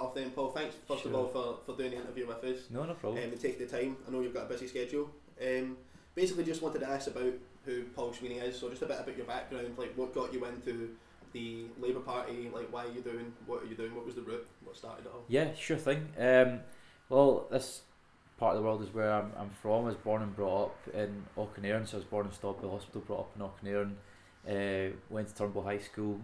off then, Paul. Thanks first of all for doing the interview with us. No problem. And taking the time. I know you've got a busy schedule. Basically just wanted to ask about who Paul Sweeney is, so just a bit about your background, like what got you into the Labour Party, like why are you doing, what was the route, what started it all? Yeah, sure thing. Well, this part of the world is where I'm from. I was born and brought up in Auchnairn, so I was born in Stobbill Hospital, brought up in Auchnairn, went to Turnbull High School.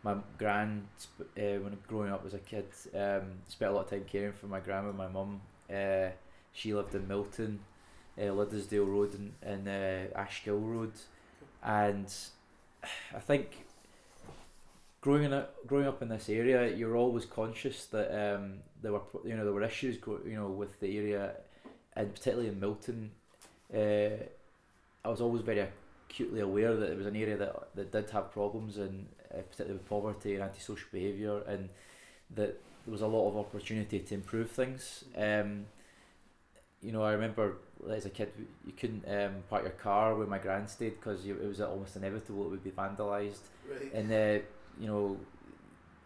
My gran, when growing up as a kid, spent a lot of time caring for my grandma, my mum. She lived in Milton, Liddesdale Road and Ashgill Road, and I think growing up in this area, you're always conscious that there were issues with the area, and particularly in Milton. I was always very acutely aware that it was an area that did have problems, and particularly with poverty and antisocial behaviour, and that there was a lot of opportunity to improve things. I remember as a kid you couldn't park your car where my gran stayed because it was almost inevitable it would be vandalised. Right. And it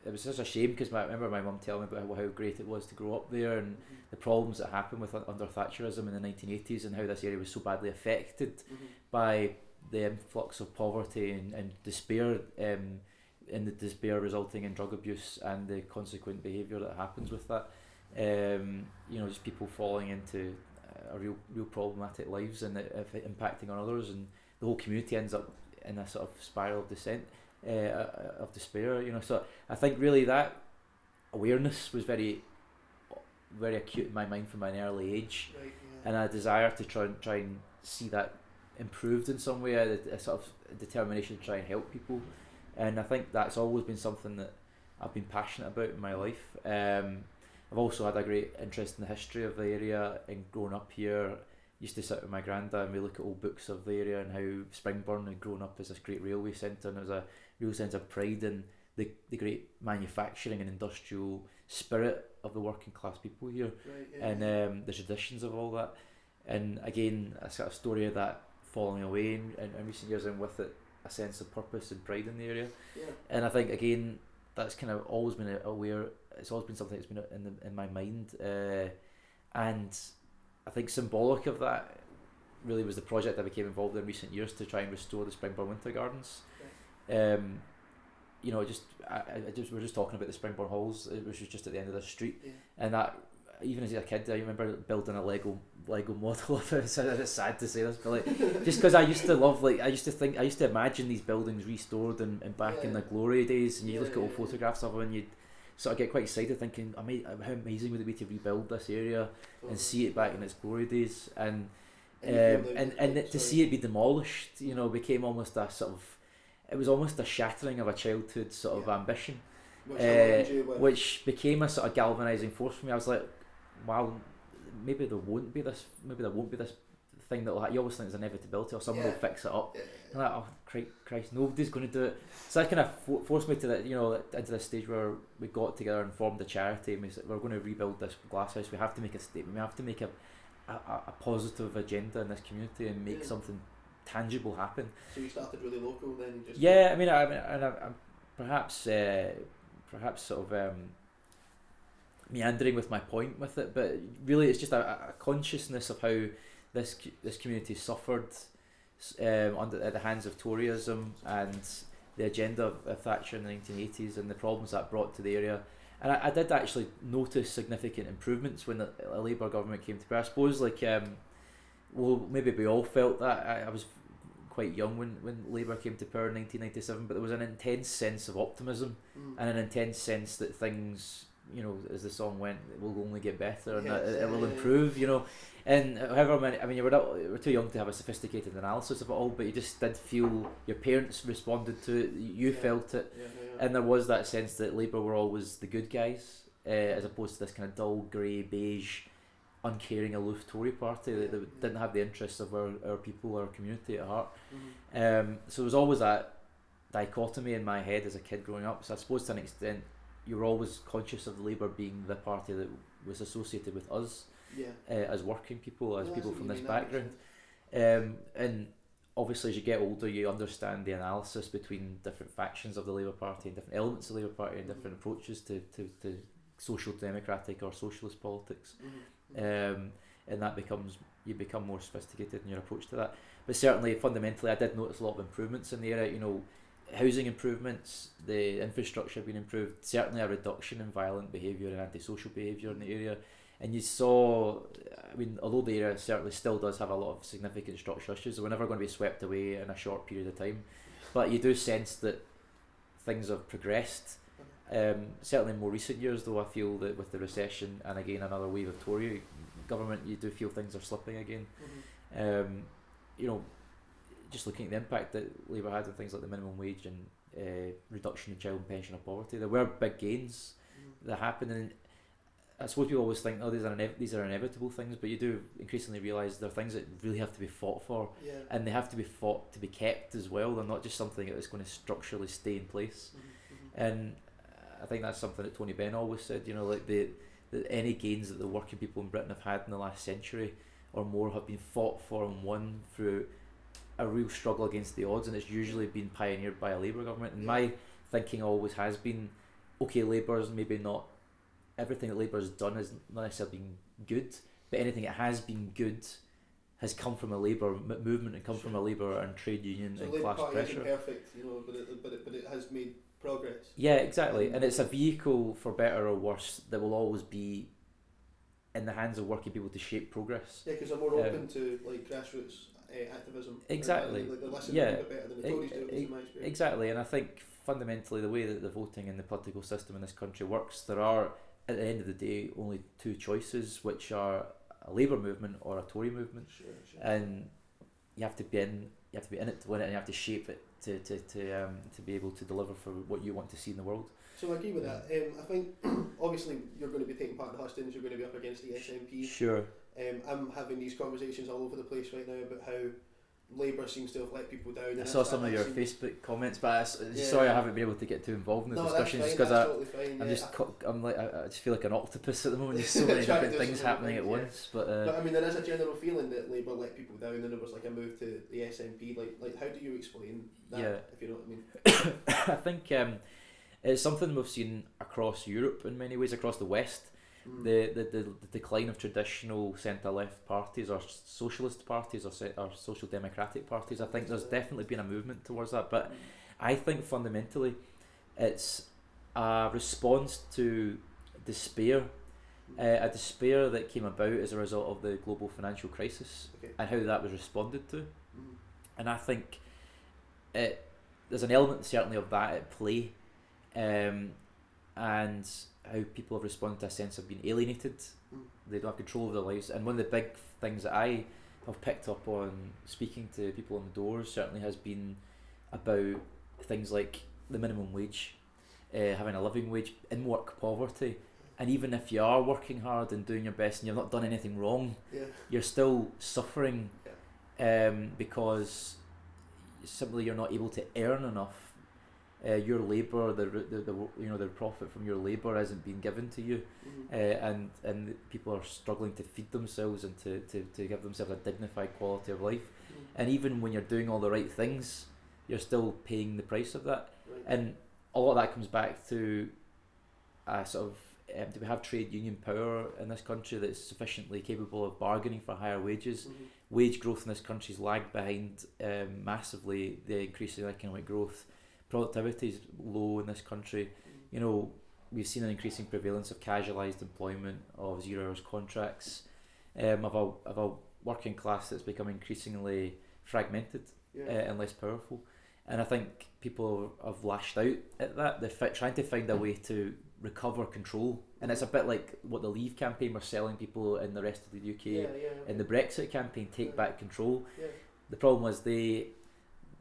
was such a shame because I remember my mum telling me about how great it was to grow up there, and the problems that happened with under Thatcherism in the 1980s, and how this area was so badly affected by the influx of poverty and despair, and the despair resulting in drug abuse and the consequent behaviour that happens with that. Just people falling into a real problematic lives, and impacting on others, and the whole community ends up in a sort of spiral of descent, of despair. So I think really that awareness was very, very acute in my mind from an early age, Right, yeah. and a desire to try and see that improved in some way, a sort of determination to try and help people, and I think that's always been something that I've been passionate about in my life. I've also had a great interest in the history of the area, and growing up here, used to sit with my granddad and we look at old books of the area and how Springburn had grown up as this great railway centre, and there was a real sense of pride in the great manufacturing and industrial spirit of the working class people here. Right, yeah. And the traditions of all that, and again a sort of story of that falling away in recent years, and with it a sense of purpose and pride in the area. Yeah. And I think again that's kind of always been aware. It's always been something that's been in my mind, and I think symbolic of that really was the project I became involved in recent years to try and restore the Springburn Winter Gardens. Right. We were just talking about the Springburn Halls, which was just at the end of the street, Yeah. and that even as a kid, I remember building a Lego model of it. It's sad to say this, but like, just because I used to imagine these buildings restored and back in the glory days, and you look at old photographs of them and you'd sort of get quite excited thinking, how amazing would it be to rebuild this area and see it back in its glory days, and to see it be demolished, became almost a sort of, it was almost a shattering of a childhood sort of ambition, which became a sort of galvanising force for me. I was like, wow, maybe there won't be this thing that you always think there's inevitability or someone will fix it up. And like, oh Christ, nobody's going to do it. So that kind of forced me to that, into this stage where we got together and formed a charity, and we said we're going to rebuild this glass house. We have to make a statement. We have to make a positive agenda in this community and make something tangible happen. So you started really local then? I'm perhaps sort of meandering with my point with it, but really it's just a consciousness of how this community suffered at the hands of Toryism and the agenda of Thatcher in the 1980s and the problems that brought to the area. And I did actually notice significant improvements when a Labour government came to power. I suppose maybe we all felt that. I was quite young when Labour came to power in 1997, but there was an intense sense of optimism and an intense sense that things, as the song went, it will only get better and that it will improve, And however many, you were too young to have a sophisticated analysis of it all, but you just did feel your parents responded to it, you felt it, and there was that sense that Labour were always the good guys, as opposed to this kind of dull, grey, beige, uncaring, aloof Tory party that didn't have the interests of our people, our community at heart. So there was always that dichotomy in my head as a kid growing up. So I suppose to an extent you were always conscious of Labour being the party that was associated with us, as working people, as people from this background. And obviously as you get older you understand the analysis between different factions of the Labour Party and different elements of the Labour Party and different approaches to social democratic or socialist politics, Mm-hmm. and that you become more sophisticated in your approach to that. But certainly, fundamentally, I did notice a lot of improvements in the area. You know, housing improvements, the infrastructure being improved, certainly a reduction in violent behaviour and antisocial behaviour in the area. And you saw, I mean, although the area certainly still does have a lot of significant structural issues, we're never going to be swept away in a short period of time. But you do sense that things have progressed. Certainly in more recent years, though, I feel that with the recession and again another wave of Tory government, you do feel things are slipping again. Mm-hmm. You know, just looking at the impact that Labour had on things like the minimum wage and reduction in child and pensioner poverty, there were big gains that happened, and I suppose people always think, oh, these are inevitable things, but you do increasingly realise they're things that really have to be fought for, and they have to be fought to be kept as well. They're not just something that's going to structurally stay in place. And I think that's something that Tony Benn always said, you know, like the any gains that the working people in Britain have had in the last century or more have been fought for and won through a real struggle against the odds, and it's usually been pioneered by a Labour government. And my thinking always has been, okay, Labour's maybe not, everything that Labour's done has not necessarily been good, but anything that has been good has come from a Labour movement and come from a Labour and trade union and class pressure. Isn't perfect, you know, but it has made progress. Yeah, exactly, and it's a vehicle for better or worse that will always be in the hands of working people to shape progress. Yeah, because they're more open to like grassroots activism. Exactly. Like, they listen a bit better than the Tories do, in my experience. Exactly, and I think fundamentally the way that the voting and the political system in this country works, there are at the end of the day only two choices, which are a Labour movement or a Tory movement. Sure. And you have to be in it to win it, and you have to shape it to be able to deliver for what you want to see in the world. So I agree with that. I think obviously you're going to be taking part in the hustings, you're going to be up against the SNP. Sure. I'm having these conversations all over the place right now about how Labour seems to have let people down. I saw some of your Facebook comments, but sorry I haven't been able to get too involved in the discussions just because I just feel like an octopus at the moment. There's so many different things happening at once. But I mean, there is a general feeling that Labour let people down, and there was like a move to the SNP. Like how do you explain that? If you know what I mean. I think it's something we've seen across Europe in many ways, across the West. The decline of traditional centre-left parties or socialist parties or social democratic parties. I think there's definitely been a movement towards that, but I think fundamentally it's a response to despair, a despair that came about as a result of the global financial crisis and how that was responded to. And I think there's an element certainly of that at play, and how people have responded to a sense of being alienated. They don't have control of their lives. And one of the big things that I have picked up on speaking to people on the doors certainly has been about things like the minimum wage, having a living wage, in work poverty. And even if you are working hard and doing your best and you've not done anything wrong, you're still suffering because simply you're not able to earn enough. Your labour, the profit from your labour isn't being given to you, and people are struggling to feed themselves and to give themselves a dignified quality of life. And even when you're doing all the right things, you're still paying the price of that. And a lot of that comes back to do we have trade union power in this country that's sufficiently capable of bargaining for higher wages? Wage growth in this country is lagged behind massively the increase in economic growth. Productivity is low in this country. You know, we've seen an increasing prevalence of casualised employment, of 0 hours contracts, of a working class that's become increasingly fragmented and less powerful. And I think people have lashed out at that. They're trying to find a way to recover control, and it's a bit like what the Leave campaign were selling people in the rest of the UK in the Brexit campaign. Take back control. The problem was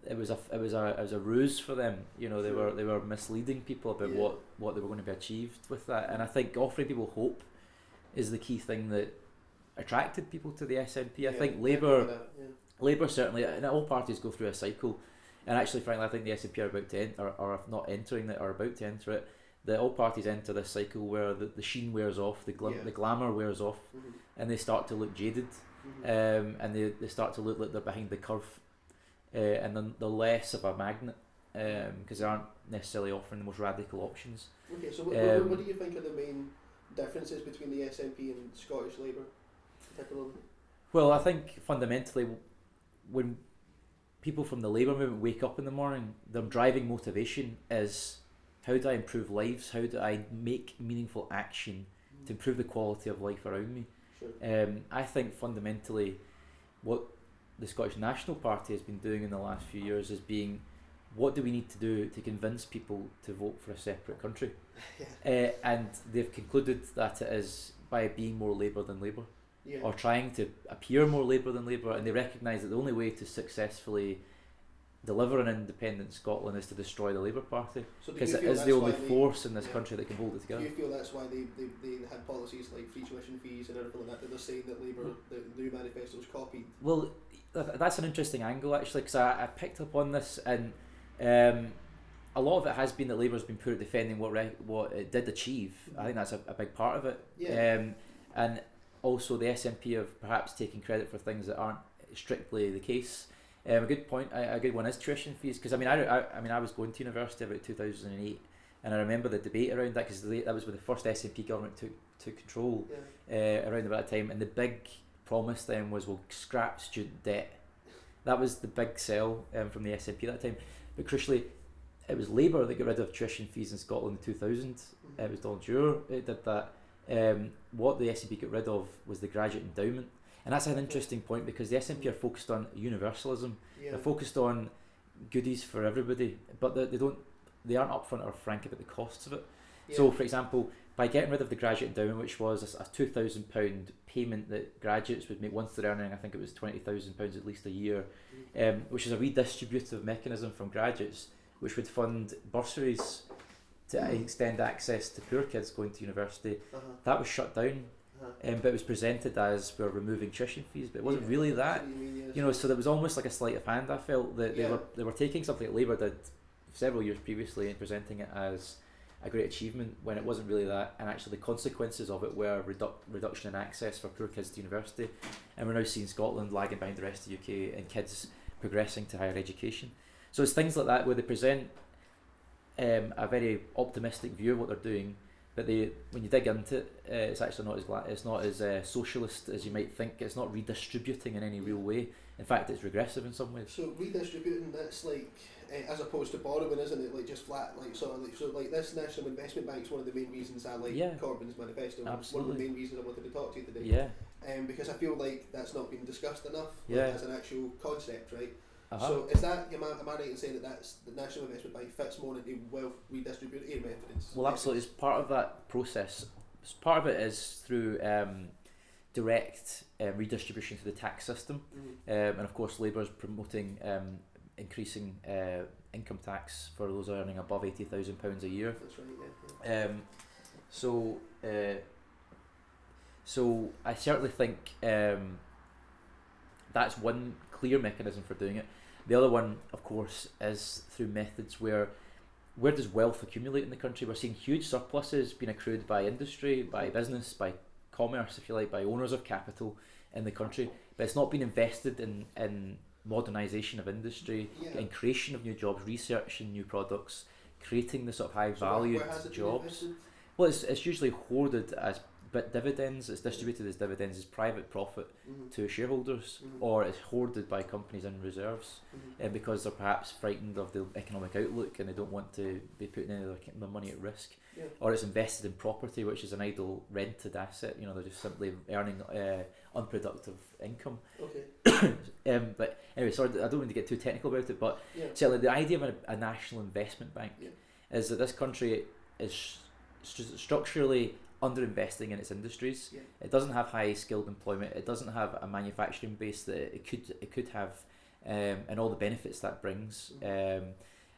it was a ruse for them. You know, they were misleading people about what they were going to be achieved with that. And I think offering people hope is the key thing that attracted people to the SNP. I think Labour certainly, and all parties go through a cycle. And actually, frankly, I think the SNP are about to enter, or if not entering it, are about to enter it. That all parties enter this cycle where the sheen wears off, the glamour wears off, and they start to look jaded, and they start to look like they're behind the curve. And then they're less of a magnet because they aren't necessarily offering the most radical options. Okay, so what do you think are the main differences between the SNP and Scottish Labour, particularly? Well, I think fundamentally, when people from the Labour movement wake up in the morning, their driving motivation is, how do I improve lives? How do I make meaningful action to improve the quality of life around me? Sure. I think fundamentally what the Scottish National Party has been doing in the last few years is being, what do we need to do to convince people to vote for a separate country? Yeah. And they've concluded that it is by being more Labour than Labour, Yeah. or trying to appear more Labour than Labour, and they recognise that the only way to successfully deliver an independent Scotland is to destroy the Labour Party, So do because you it feel is that's the why only force in this country that can hold it Do together. you feel that's why they had policies like free tuition fees and everything like that they're saying that Labour, the new manifesto's copied? Well, that's an interesting angle actually, because I picked up on this, and a lot of it has been that Labour's been poor at defending what it did achieve. I think that's a big part of it. Yeah. And also the SNP have perhaps taken credit for things that aren't strictly the case. A good point, a good one is tuition fees, because I mean I was going to university about 2008, and I remember the debate around that, because that was when the first SNP government took control. Yeah. Around about that time, and the big promise then was, we'll scrap student debt. That was the big sell from the SNP at that time. But crucially, it was Labour that got rid of tuition fees in Scotland in 2000. It was Donald Dewar that did that. What the SNP got rid of was the graduate endowment. And that's an interesting point, because the SNP are focused on universalism. Yeah. They're focused on goodies for everybody, but they aren't upfront or frank about the costs of it. Yeah. So, for example, by getting rid of the graduate endowment, which was a £2,000 payment that graduates would make once they're earning, I think it was £20,000 at least a year, which is a redistributive mechanism from graduates, which would fund bursaries to extend access to poor kids going to university. That was shut down. But it was presented as, we're removing tuition fees, but it wasn't really that. So there was almost like a sleight of hand. I felt that they were taking something that Labour did several years previously and presenting it as a great achievement, when it wasn't really that, and actually the consequences of it were reduction in access for poor kids to university, and we're now seeing Scotland lagging behind the rest of the UK and kids progressing to higher education. So it's things like that where they present a very optimistic view of what they're doing, but when you dig into it, it's actually not as socialist as you might think. It's not redistributing in any real way. In fact, it's regressive in some ways. So redistributing, that's like, as opposed to borrowing, isn't it? Like just flat, like sort of like, so like this National Investment Bank's one of the main reasons I like Corbyn's manifesto. Absolutely. One of the main reasons I wanted to talk to you today. Yeah. Because I feel like that's not been discussed enough. Yeah. As an actual concept, right? Uh-huh. So is that, am I right in saying that that's the National Investment Bank fits more into wealth redistribution methods? Well, absolutely. It's part of that process. Part of it is through direct redistribution through the tax system, and of course Labour is promoting increasing income tax for those earning above £80,000 a year. That's right. Yeah. So I certainly think that's one clear mechanism for doing it. The other one, of course, is through methods where does wealth accumulate in the country? We're seeing huge surpluses being accrued by industry, by business, by commerce, if you like, by owners of capital in the country, but it's not been invested in modernisation of industry, in creation of new jobs, research in new products, creating the sort of high valued jobs. Well, it's usually hoarded as dividends. It's distributed as dividends as private profit to shareholders, or it's hoarded by companies in reserves, because they're perhaps frightened of the economic outlook and they don't want to be putting any of their money at risk. Or it's invested in property, which is an idle rented asset. They're just simply earning unproductive income. But anyway, sorry, I don't want to get too technical about it, but certainly the idea of a national investment bank is that this country is structurally underinvesting in its industries. It doesn't have high skilled employment. It doesn't have a manufacturing base that it could have, and all the benefits that brings.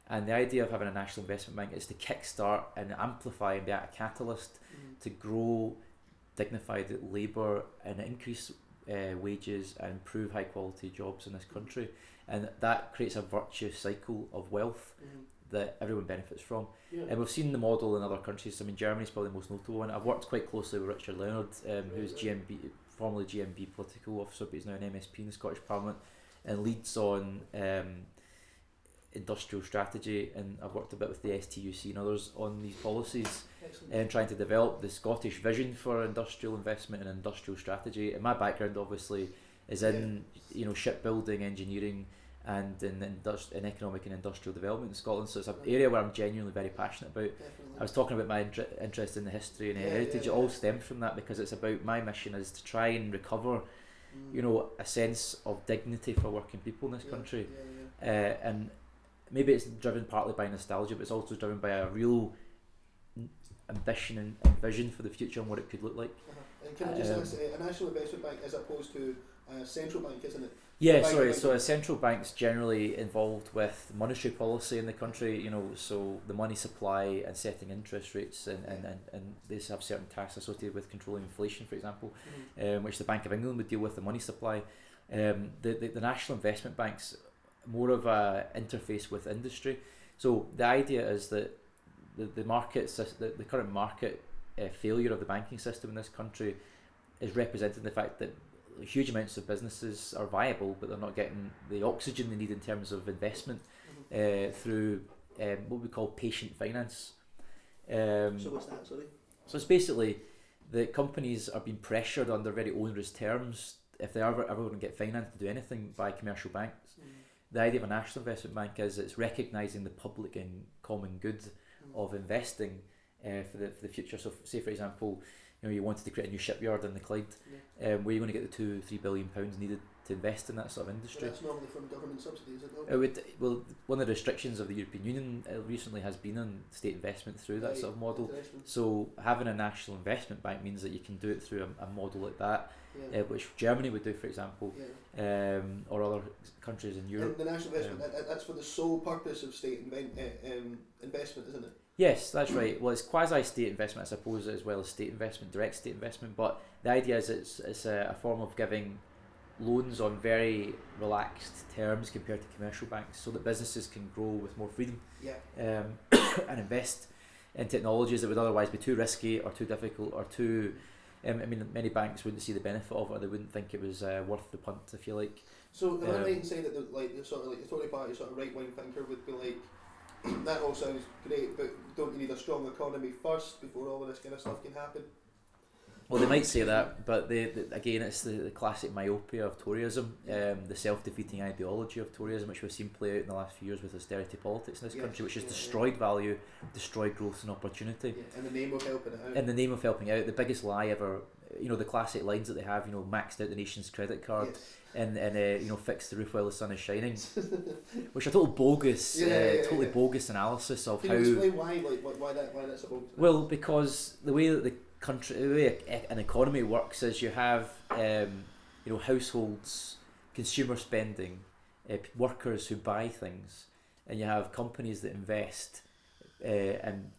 And the idea of having a national investment bank is to kickstart and amplify and be a catalyst to grow dignified labour and increase wages and improve high quality jobs in this country, and that creates a virtuous cycle of wealth that everyone benefits from. And we've seen the model in other countries. I mean, Germany's probably the most notable one. I've worked quite closely with Richard Leonard, who's formerly GMB political officer, but he's now an MSP in the Scottish Parliament, and leads on industrial strategy, and I've worked a bit with the STUC and others on these policies. Excellent. trying to develop the Scottish vision for industrial investment and industrial strategy. And my background obviously is in shipbuilding, engineering, and in economic and industrial development in Scotland. So it's an area where I'm genuinely very passionate about. Definitely. I was talking about my interest in the history and heritage. It all stems from that, because it's about, my mission is to try and recover, a sense of dignity for working people in this country. And maybe it's driven partly by nostalgia, but it's also driven by a real ambition and vision for the future and what it could look like. And can I just ask, a national investment bank as opposed to a central bank, isn't it? Yeah, sorry. So a central bank's generally involved with monetary policy in the country, so the money supply and setting interest rates, and they have certain tasks associated with controlling inflation, for example, which the Bank of England would deal with, the money supply. The national investment bank's more of a interface with industry. So the idea is that the current market failure of the banking system in this country is represented in the fact that huge amounts of businesses are viable, but they're not getting the oxygen they need in terms of investment through what we call patient finance. So what's that, sorry? So it's basically the companies are being pressured under very onerous terms if they're ever going to get financed to do anything by commercial banks. The idea of a national investment bank is it's recognising the public and common good of investing for the future. So say, for example, you wanted to create a new shipyard in the Clyde, where are you going to get the £2-3 billion needed to invest in that sort of industry? But that's normally from government subsidies, isn't it? It would, well, one of the restrictions of the European Union recently has been on state investment through that sort of model. So having a national investment bank means that you can do it through a model like that, which Germany would do, for example, or other countries in Europe. And the national investment, that's for the sole purpose of state investment, isn't it? Yes, that's right. Well, it's quasi-state investment, I suppose, as well as state investment, direct state investment. But the idea is it's a form of giving loans on very relaxed terms compared to commercial banks, so that businesses can grow with more freedom and invest in technologies that would otherwise be too risky or too difficult or too... many banks wouldn't see the benefit of it, or they wouldn't think it was worth the punt, if you like. So am I right in saying that the Tory party sort of right-wing thinker would be like, that all sounds great, but don't you need a strong economy first before all of this kind of stuff can happen? Well, they might say that, but again, it's the classic myopia of Toryism, the self-defeating ideology of Toryism, which we've seen play out in the last few years with austerity politics in this country, which has destroyed value, destroyed growth and opportunity. In the name of helping it out. In the name of helping out, the biggest lie ever. The classic lines that they have, maxed out the nation's credit card, and fixed the roof while the sun is shining, which are total bogus, bogus analysis of Can how. Can you explain why that's a bogus? Well, because the way that the way an economy works is you have households, consumer spending, workers who buy things, and you have companies that invest and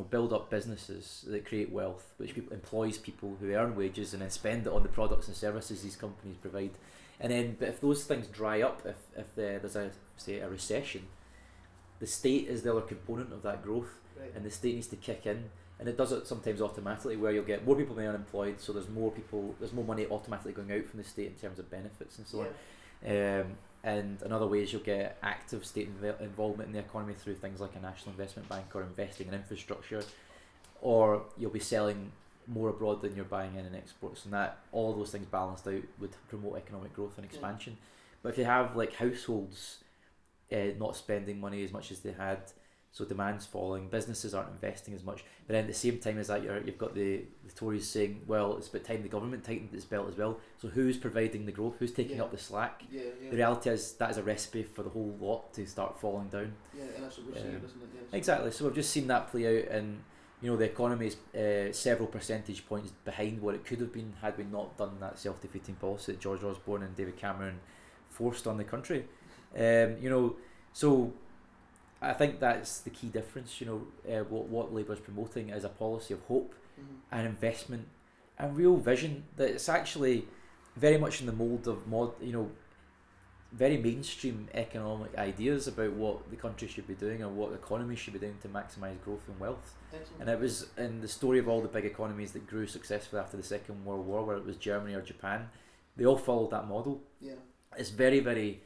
build up businesses that create wealth, which employs people who earn wages and then spend it on the products and services these companies provide. And then, but if those things dry up, if there's a recession, the state is the other component of that growth, and the state needs to kick in. And it does it sometimes automatically, where you'll get more people being unemployed, so there's more money automatically going out from the state in terms of benefits and so on. And another way is you'll get active state involvement in the economy through things like a national investment bank or investing in infrastructure, or you'll be selling more abroad than you're buying in exports, and that all of those things balanced out would promote economic growth and expansion. But if you have like households not spending money as much as they had, so demand's falling, businesses aren't investing as much, but then at the same time as that you've got the Tories saying, well, it's about time the government tightened its belt as well, so who's providing the growth, who's taking up the slack? The reality is that is a recipe for the whole lot to start falling down. And that's what we're seeing, isn't it? Exactly, so we've just seen that play out, and the economy's several percentage points behind what it could have been had we not done that self-defeating policy that George Osborne and David Cameron forced on the country. So I think that's the key difference. What Labour's promoting is a policy of hope and investment and real vision, that it's actually very much in the mould of very mainstream economic ideas about what the country should be doing and what the economy should be doing to maximise growth and wealth. Excellent. And it was in the story of all the big economies that grew successfully after the Second World War, whether it was Germany or Japan, they all followed that model. It's very, very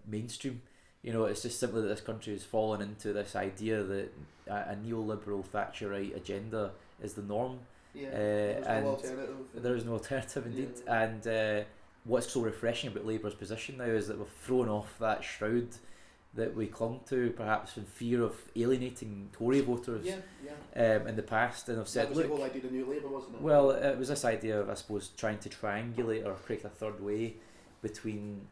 mainstream. It's just simply that this country has fallen into this idea that a neoliberal Thatcherite agenda is the norm. Yeah, there's no alternative. There is no alternative indeed. Yeah. And what's so refreshing about Labour's position now is that we've thrown off that shroud that we clung to, perhaps in fear of alienating Tory voters in the past, and have said, that was look, the whole idea of New Labour, wasn't it? well, it was this idea of, I suppose, trying to triangulate or create a third way between,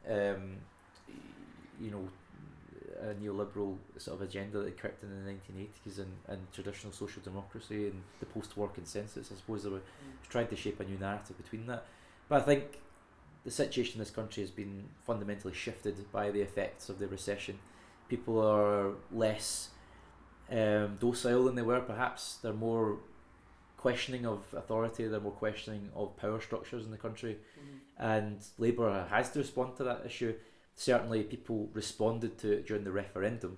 a neoliberal sort of agenda that kicked in the 1980s and traditional social democracy and the post-war consensus. I suppose they were trying to shape a new narrative between that. But I think the situation in this country has been fundamentally shifted by the effects of the recession. People are less docile than they were, perhaps. They're more questioning of authority, they're more questioning of power structures in the country. And Labour has to respond to that issue. Certainly people responded to it during the referendum,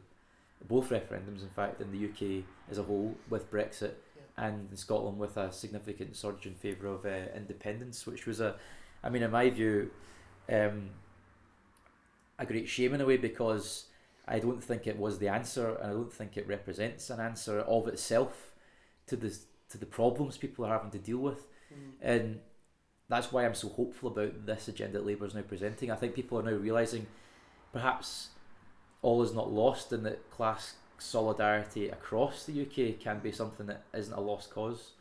both referendums in fact, in the UK as a whole, with Brexit, and in Scotland with a significant surge in favour of independence, which was in my view, a great shame in a way, because I don't think it was the answer, and I don't think it represents an answer of itself to the problems people are having to deal with. And that's why I'm so hopeful about this agenda that Labour is now presenting. I think people are now realising perhaps all is not lost, and that class solidarity across the UK can be something that isn't a lost cause.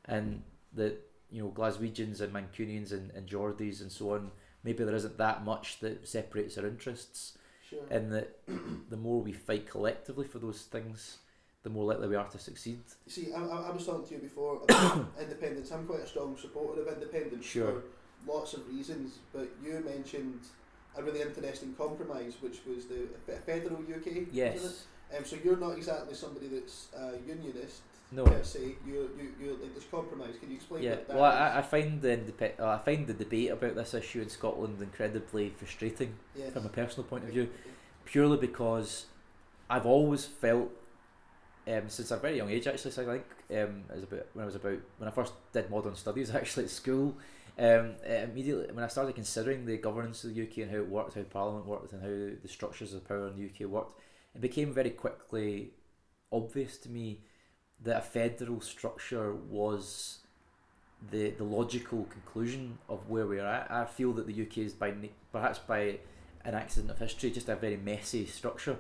And that Glaswegians and Mancunians and Geordies and so on, maybe there isn't that much that separates our interests. And that the more we fight collectively for those things, the more likely we are to succeed. See, I was talking to you before about independence. I'm quite a strong supporter of independence for lots of reasons, but you mentioned a really interesting compromise, which was the federal UK. Yes. So you're not exactly somebody that's unionist. No. Per se, you're like this compromise. Can you explain what that is? I find the debate about this issue in Scotland incredibly frustrating from a personal point of view, purely because I've always felt, since a very young age actually, so I think when I first did modern studies actually at school, immediately when I started considering the governance of the UK and how it worked, how Parliament worked, and how the structures of power in the UK worked, it became very quickly obvious to me that a federal structure was the logical conclusion of where we are at. I feel that the UK is, perhaps by an accident of history, just a very messy structure.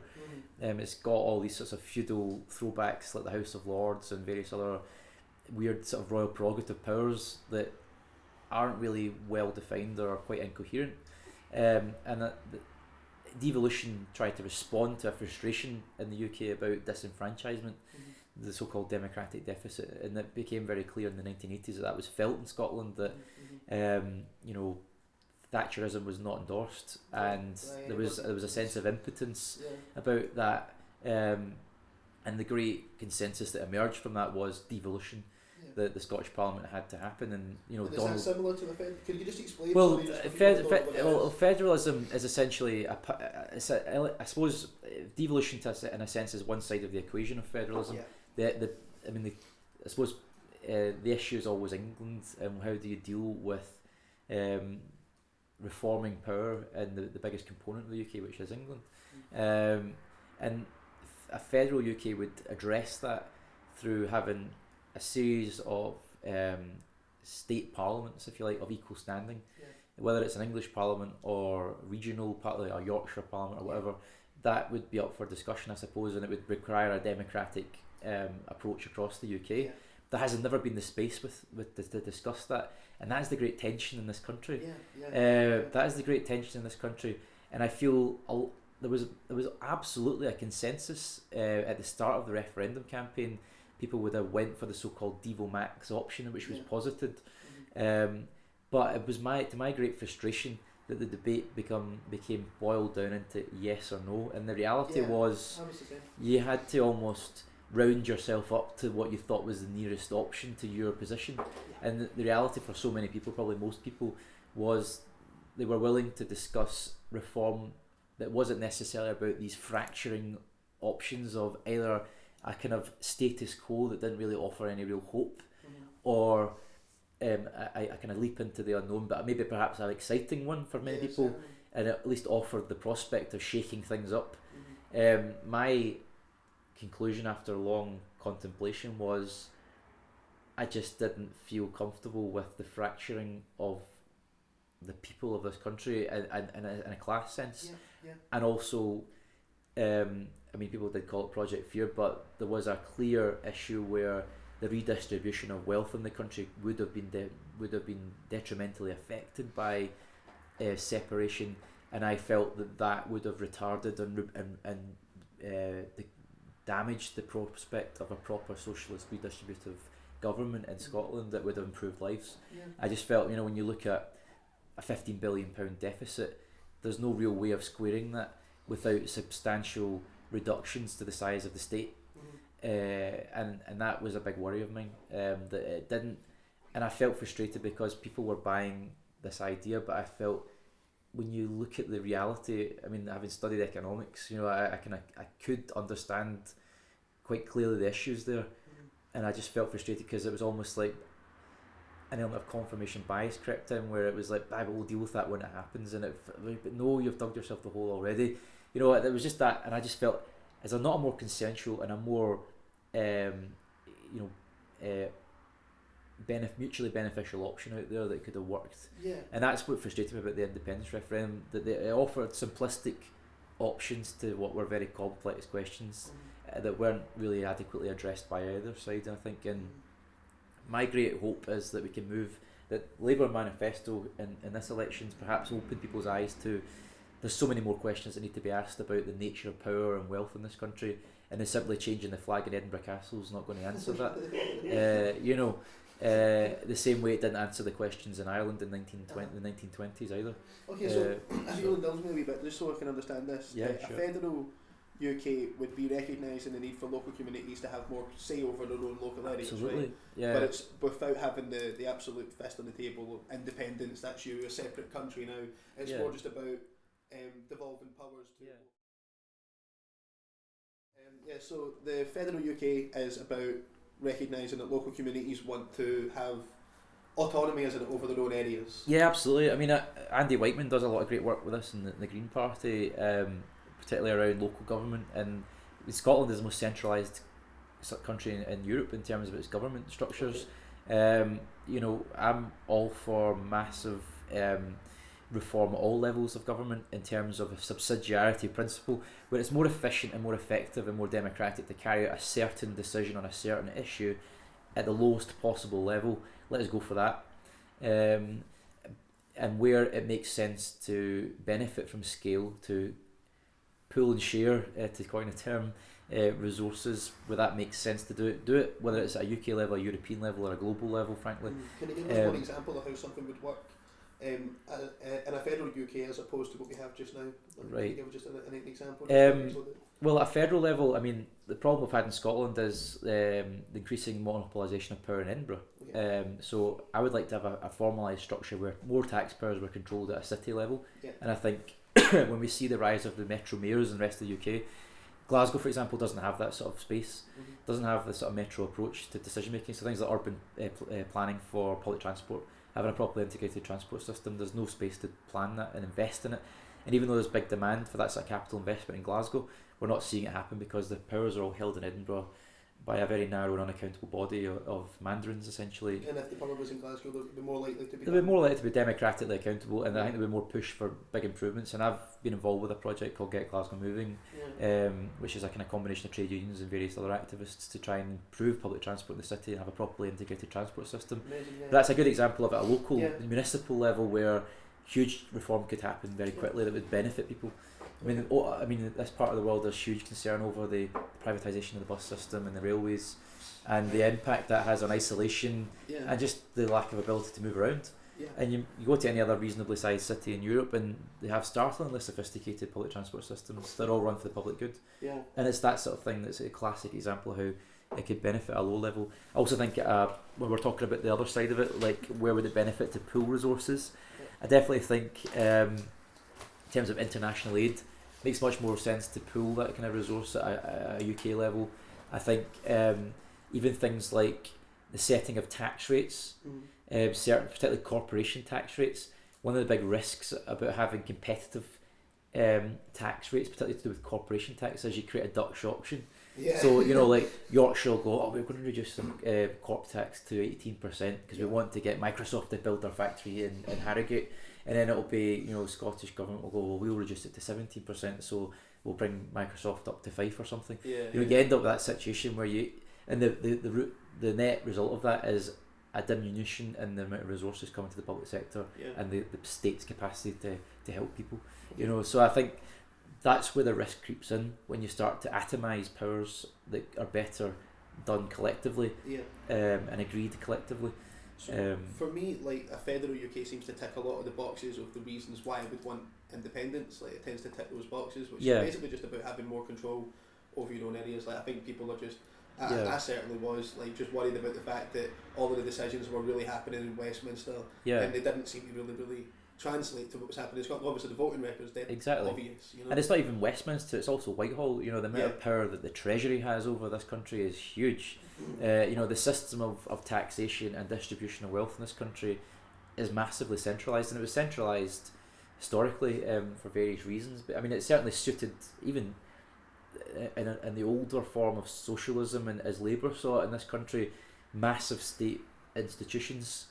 It's got all these sorts of feudal throwbacks like the House of Lords and various other weird sort of royal prerogative powers that aren't really well defined or are quite incoherent. And devolution tried to respond to a frustration in the UK about disenfranchisement, the so-called democratic deficit, and it became very clear in the 1980s that was felt in Scotland, that Thatcherism was not endorsed, and there was a sense of impotence about that, and the great consensus that emerged from that was devolution. That the Scottish Parliament had to happen, and is that similar to the Fed? Can you just explain? Well, federalism is essentially I suppose devolution, in a sense, is one side of the equation of federalism. I suppose the issue is always England, and how do you deal with reforming power in the biggest component of the UK, which is England, and a federal UK would address that through having a series of state parliaments, if you like, of equal standing, whether it's an English parliament or regional parliament, or Yorkshire parliament or whatever. That would be up for discussion, I suppose, and it would require a democratic approach across the UK. There has never been the space to discuss that, and that is the great tension in this country. That is the great tension in this country, and I feel there was absolutely a consensus at the start of the referendum campaign. People would have went for the so-called Devo Max option, which was posited, but it was to my great frustration that the debate became boiled down into yes or no, and the reality was you had to almost round yourself up to what you thought was the nearest option to your position, and the reality for so many people, probably most people, was they were willing to discuss reform that wasn't necessarily about these fracturing options of either a kind of status quo that didn't really offer any real hope, or a kind of leap into the unknown, but maybe perhaps an exciting one for many people, and at least offered the prospect of shaking things up My conclusion after long contemplation was I just didn't feel comfortable with the fracturing of the people of this country in a class sense, and also, I mean, people did call it Project Fear, but there was a clear issue where the redistribution of wealth in the country would have been detrimentally affected by separation, and I felt that would have retarded and damaged the prospect of a proper socialist redistributive government in Scotland that would have improved lives. I just felt, when you look at a £15 billion deficit, there's no real way of squaring that without substantial reductions to the size of the state. And that was a big worry of mine, that it didn't, and I felt frustrated because people were buying this idea, but I felt when you look at the reality, I mean, having studied economics, I could understand quite clearly the issues there, and I just felt frustrated because it was almost like an element of confirmation bias crept in, where it was like, but we'll deal with that when it happens, but no, you've dug yourself the hole already. It was just that, and I just felt, is there not a more consensual and a more mutually beneficial option out there that could have worked? And that's what frustrated me about the independence referendum, that it offered simplistic options to what were very complex questions that weren't really adequately addressed by either side, I think. And my great hope is that we can move, that Labour manifesto in this election's perhaps open people's eyes to, there's so many more questions that need to be asked about the nature of power and wealth in this country, and then simply changing the flag in Edinburgh Castle is not going to answer that. The same way it didn't answer the questions in Ireland in the 1920s either. Okay, so if you'll indulge me a wee bit, just so I can understand this. Yeah, a federal UK would be recognising the need for local communities to have more say over their own local areas, Absolutely, right? yeah. But it's without having the absolute fist on the table of independence, that's you, a separate country now. It's more just about devolving powers to... So the federal UK is about recognising that local communities want to have autonomy over their own areas. Yeah, absolutely. I mean, Andy Whiteman does a lot of great work with this in the Green Party, particularly around local government, and Scotland is the most centralised country in Europe in terms of its government structures. I'm all for massive reform at all levels of government in terms of a subsidiarity principle, where it's more efficient and more effective and more democratic to carry out a certain decision on a certain issue at the lowest possible level. Let us go for that. And where it makes sense to benefit from scale, to pool and share, to coin a term, resources, where that makes sense to do it, whether it's at a UK level, a European level, or a global level, frankly. Can you give us one example of how something would work in a federal UK as opposed to what we have just now? Right. Can you give just an example? Well, at a federal level, I mean, the problem we've had in Scotland is the increasing monopolisation of power in Edinburgh. So I would like to have a formalised structure where more taxpayers were controlled at a city level. And I think when we see the rise of the metro mayors in the rest of the UK, Glasgow, for example, doesn't have that sort of space, doesn't have the sort of metro approach to decision making. So things like urban planning for public transport, having a properly integrated transport system, there's no space to plan that and invest in it. And even though there's big demand for that sort of capital investment in Glasgow, we're not seeing it happen because the powers are all held in Edinburgh by a very narrow and unaccountable body of mandarins, essentially. And if the power was in Glasgow, they'd be more likely to be... They'd be more likely to be democratically accountable, and I think there'd be more push for big improvements. And I've been involved with a project called Get Glasgow Moving, which is a kind of combination of trade unions and various other activists to try and improve public transport in the city and have a properly integrated transport system. Amazing, But that's a good example of at a local, municipal level where huge reform could happen very quickly that would benefit people. I mean, this part of the world, there's huge concern over the privatisation of the bus system and the railways, and the impact that has on isolation and just the lack of ability to move around. And you go to any other reasonably sized city in Europe and they have startlingly sophisticated public transport systems. They're all run for the public good. And it's that sort of thing that's a classic example of how it could benefit at a low level. I also think when we're talking about the other side of it, like where would it benefit to pool resources, I definitely think in terms of international aid, it makes much more sense to pool that kind of resource at a UK level. I think even things like the setting of tax rates, certain particularly corporation tax rates, one of the big risks about having competitive tax rates, particularly to do with corporation tax, as you create a Dutch auction. Yeah. So, like Yorkshire will go, we're going to reduce some corp tax to 18% because we want to get Microsoft to build their factory in Harrogate. And then it'll be, Scottish government will go, well, we'll reduce it to 17%, so we'll bring Microsoft up to 5 or something. Yeah. You end up with that situation where and the net result of that is a diminution in the amount of resources coming to the public sector and the state's capacity to help people. So I think that's where the risk creeps in when you start to atomise powers that are better done collectively and agreed collectively. So for me, like, a federal UK seems to tick a lot of the boxes of the reasons why I would want independence. Like, it tends to tick those boxes, which is basically just about having more control over your own areas. Like, I think people are just, I certainly was, like, just worried about the fact that all of the decisions were really happening in Westminster, and they didn't seem to really translate to what was happening in Scotland. Obviously the voting record is dead obvious, And it's not even Westminster, it's also Whitehall. The amount of power that the Treasury has over this country is huge. The system of taxation and distribution of wealth in this country is massively centralised, and it was centralised historically for various reasons, but I mean it certainly suited, even in the older form of socialism and as Labour saw it in this country, massive state institutions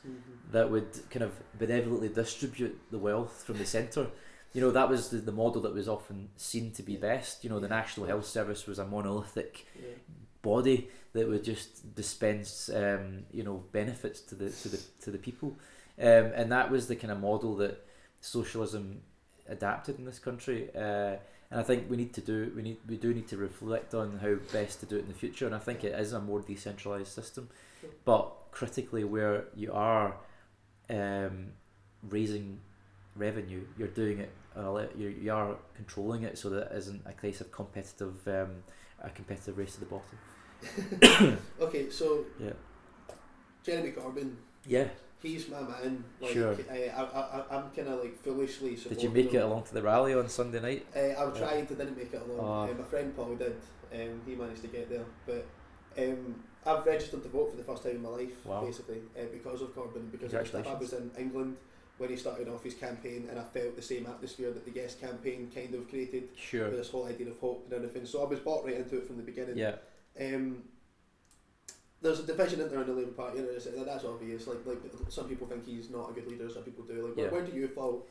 that would kind of benevolently distribute the wealth from the centre. That was the model that was often seen to be best. The National Health Service was a monolithic body that would just dispense benefits to the people, and that was the kind of model that socialism adapted in this country. And I think we do need to reflect on how best to do it in the future. And I think it is a more decentralised system, but critically, where you are raising revenue, you're doing it. You are controlling it so that it isn't a case of competitive race to the bottom. Okay, so Jeremy Corbyn. Yeah. He's my man. Like, sure. I'm kind of like foolishly supporting Did you make him. it along to the rally on Sunday night? I tried, I didn't make it along. My friend Paul did. He managed to get there. But I've registered to vote for the first time in my life, basically, because of Corbyn. Because I was in England when he started off his campaign, and I felt the same atmosphere that the Yes campaign kind of created. Sure. With this whole idea of hope and everything. So I was bought right into it from the beginning. Yeah. There's a division in there in the Labour Party, and that's obvious. Like some people think he's not a good leader, some people do. Like, where do you fall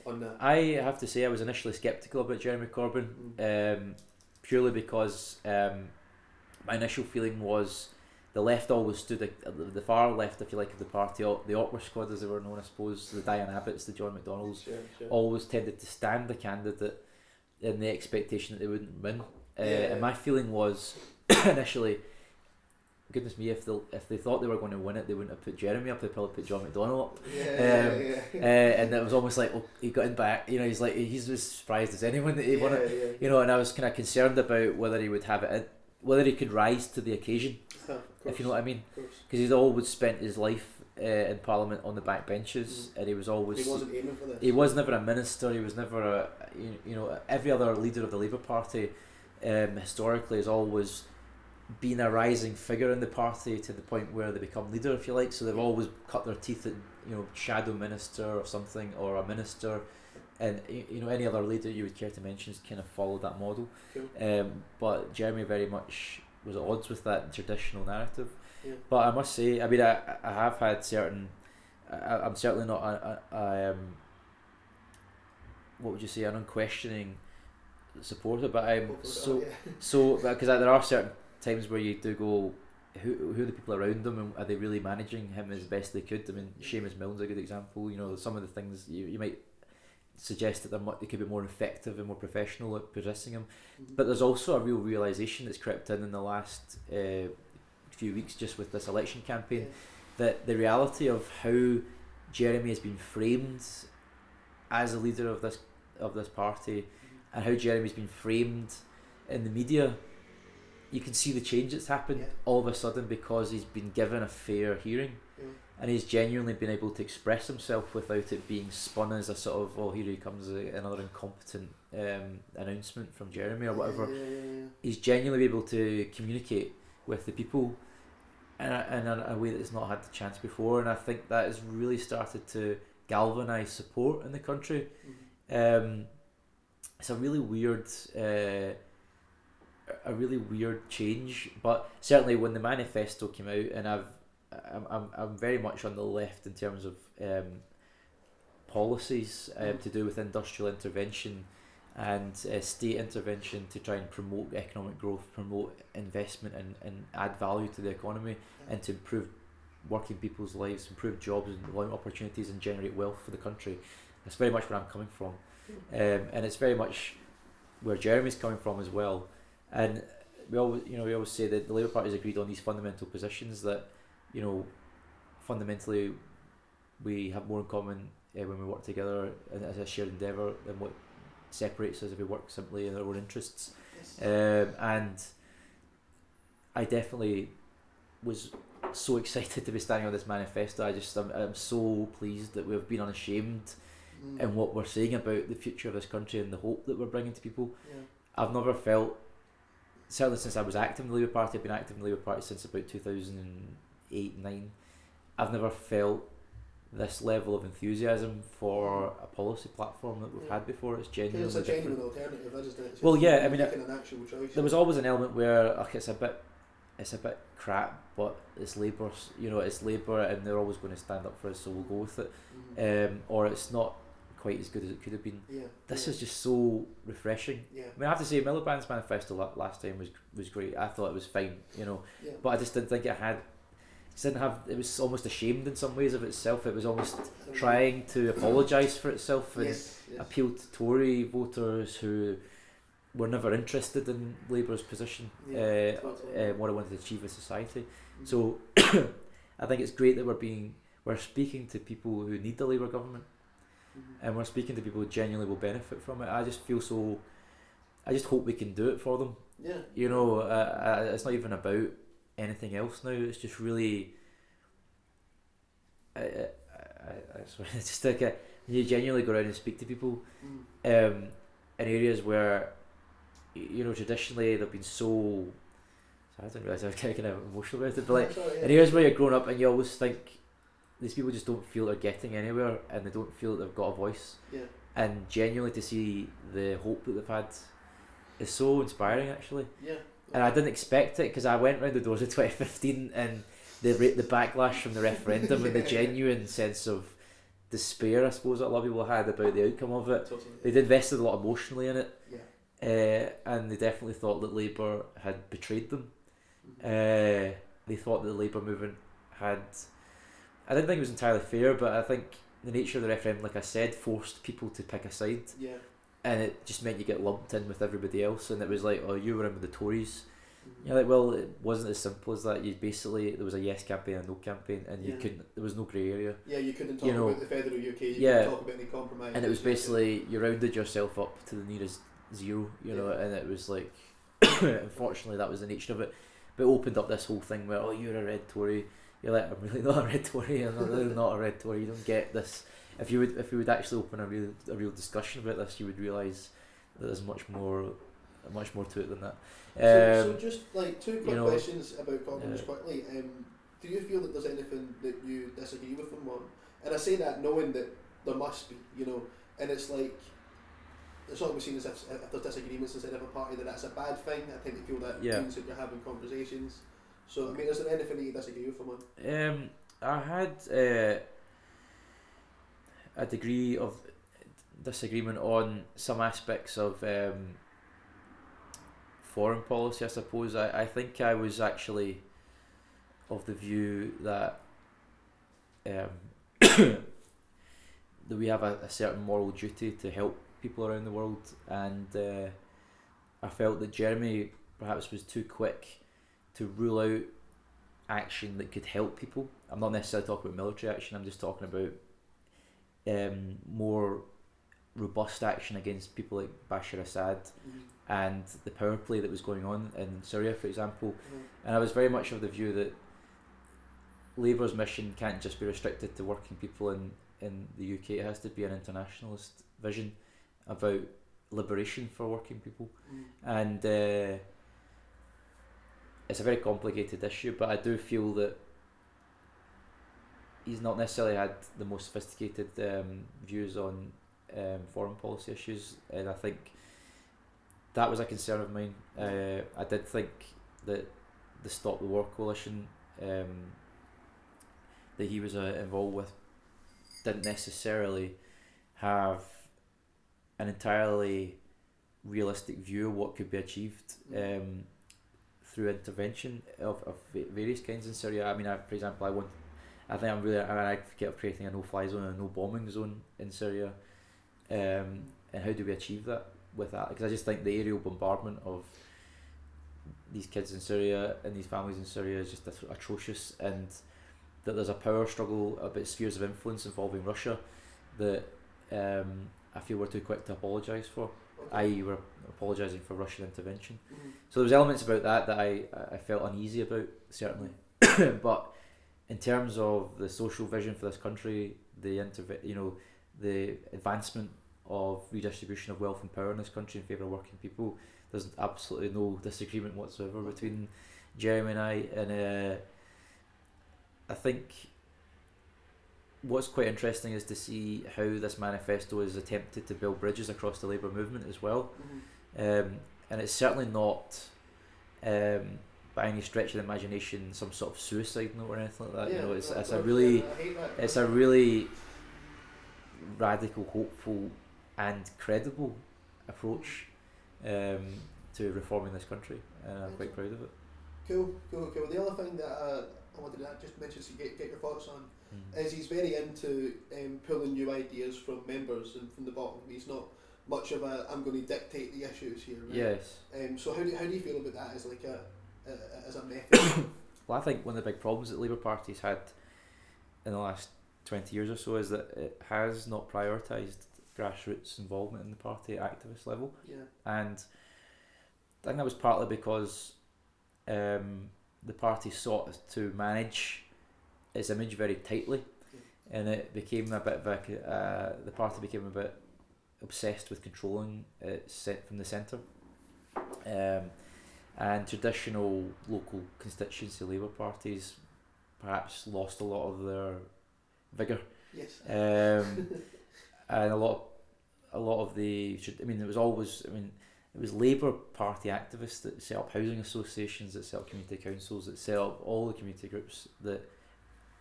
on that? I have to say I was initially sceptical about Jeremy Corbyn, purely because my initial feeling was the left always stood the far left, if you like, of the party, the awkward squad as they were known, I suppose, the Diane Abbotts, the John McDonnells, always tended to stand the candidate in the expectation that they wouldn't win. And my feeling was initially, goodness me, if they thought they were going to win it, they wouldn't have put Jeremy up, they'd probably put John McDonnell up. And it was almost like, he got in back, he's as surprised as anyone that he won it. And I was kind of concerned about whether he would have it in, whether he could rise to the occasion, if you know what I mean. Because he's always spent his life in Parliament on the back benches, and he wasn't aiming for this. He was never a minister, he was never every other leader of the Labour Party historically has always been a rising figure in the party to the point where they become leader, if you like. So they've always cut their teeth at shadow minister or something, or a minister, and any other leader you would care to mention has kind of followed that model. But Jeremy very much was at odds with that traditional narrative. But I must say, I mean, I have had certain, I'm certainly not a what would you say, an unquestioning supporter, but I'm so because there are certain times where you do go, who are the people around them, and are they really managing him as best they could? I mean, Seamus Milne's a good example. Some of the things you might suggest that they could be more effective and more professional at possessing him, but there's also a real realisation that's crept in the last few weeks, just with this election campaign, that the reality of how Jeremy has been framed as a leader of this party, and how Jeremy's been framed in the media, you can see the change that's happened all of a sudden because he's been given a fair hearing, and he's genuinely been able to express himself without it being spun as a sort of, oh, here he comes, another incompetent announcement from Jeremy or whatever. He's genuinely able to communicate with the people in a way that he's not had the chance before, and I think that has really started to galvanise support in the country. it's a really weird change. But certainly when the manifesto came out, and I'm very much on the left in terms of policies to do with industrial intervention and state intervention to try and promote economic growth, promote investment, and add value to the economy, and to improve working people's lives, improve jobs and employment opportunities, and generate wealth for the country. That's very much where I'm coming from, and it's very much where Jeremy's coming from as well. And we always say that the Labour Party's agreed on these fundamental positions that, fundamentally we have more in common when we work together as a shared endeavour than what separates us if we work simply in our own interests. And I definitely was so excited to be standing on this manifesto. I'm so pleased that we've been unashamed in what we're saying about the future of this country and the hope that we're bringing to people. I've never felt, certainly since I was active in the Labour Party, I've been active in the Labour Party since about 2008-9, I've never felt this level of enthusiasm for a policy platform that we've had before. It's genuinely it's a genuine alternative, isn't it? Well, yeah, I mean, an actual choice. There was always an element where it's a bit crap, but it's Labour, it's Labour, and they're always going to stand up for us, so we'll go with it. Or it's not quite as good as it could have been. This is just so refreshing. I mean, I have to say, Miliband's manifesto last time was great. I thought it was fine, but I just didn't think it was almost ashamed in some ways of itself. It was almost trying to apologise for itself and appeal to Tory voters who were never interested in Labour's position, what it wanted to achieve with society. So I think it's great that we're speaking to people who need the Labour government, and we're speaking to people who genuinely will benefit from it. I just hope we can do it for them. It's not even about anything else now. It's just really it's just like you genuinely go around and speak to people in areas where traditionally they've been so I didn't realise I was kind of emotional about it, but in areas where you're growing up and you always think these people just don't feel they're getting anywhere, and they don't feel that they've got a voice, and genuinely to see the hope that they've had is so inspiring, actually. And I didn't expect it, because I went round the doors of 2015 and the backlash from the referendum and the genuine sense of despair, I suppose, that a lot of people had about the outcome of it. They'd invested a lot emotionally in it, and they definitely thought that Labour had betrayed them. They thought that the Labour movement had... I didn't think it was entirely fair, but I think the nature of the referendum, like I said, forced people to pick a side. And it just meant you get lumped in with everybody else, and it was like, oh, you were in with the Tories. You're like, well, it wasn't as simple as that. There was a yes campaign and a no campaign, and there was no grey area. You couldn't talk about the federal UK, you couldn't talk about any compromise. And it was basically, you rounded yourself up to the nearest zero, and it was like, unfortunately that was the nature of it. But it opened up this whole thing where, oh, you're a red Tory. You're like, I'm really not a red Tory, I'm really not a red Tory, you don't get this. If you would actually open a real discussion about this, you would realise that there's much more to it than that. So just like two quick questions about Cobham quickly. Do you feel that there's anything that you disagree with them on? And I say that knowing that there must be, and it's like, it's not seen as if there's disagreements inside of a party that that's a bad thing. I tend to feel that means that you're having conversations. So, I mean, is there anything that you disagree with them on? I had a degree of disagreement on some aspects of foreign policy, I suppose. I think I was actually of the view that that we have a certain moral duty to help people around the world, and I felt that Jeremy perhaps was too quick to rule out action that could help people. I'm not necessarily talking about military action, I'm just talking about more robust action against people like Bashar Assad and the power play that was going on in Syria, for example. And I was very much of the view that Labour's mission can't just be restricted to working people in the UK. It has to be an internationalist vision about liberation for working people. And it's a very complicated issue, but I do feel that he's not necessarily had the most sophisticated views on foreign policy issues, and I think that was a concern of mine. I did think that the Stop the War coalition that he was involved with didn't necessarily have an entirely realistic view of what could be achieved through intervention of various kinds in Syria. I mean, for example, I think I'm really an advocate of creating a no-fly zone and a no-bombing zone in Syria. And how do we achieve that with that? Because I just think the aerial bombardment of these kids in Syria and these families in Syria is just atrocious, and that there's a power struggle about spheres of influence involving Russia that I feel we're too quick to apologise for, i.e. we're apologising for Russian intervention. So there's elements about that I felt uneasy about, certainly. But in terms of the social vision for this country, the advancement of redistribution of wealth and power in this country in favour of working people, there's absolutely no disagreement whatsoever between Jeremy and I. And I think what's quite interesting is to see how this manifesto is attempted to build bridges across the Labour movement as well. And it's certainly not by any stretch of the imagination some sort of suicide note or anything like that. Yeah, it's a really radical, hopeful and credible approach to reforming this country, and I'm quite proud of it. Cool. The other thing that I wanted to just mention to get your thoughts on is he's very into pulling new ideas from members and from the bottom. He's not much of a I'm going to dictate the issues here, right? Yes. So how do you feel about that as like as a method? Well, I think one of the big problems that Labour Party's had in the last 20 years or so is that it has not prioritised grassroots involvement in the party at activist level. Yeah. And I think that was partly because the party sought to manage its image very tightly, and it became a bit of the party became a bit obsessed with controlling it from the centre. And traditional local constituency Labour parties perhaps lost a lot of their vigour. Yes. And a lot of the, it was Labour Party activists that set up housing associations, that set up community councils, that set up all the community groups that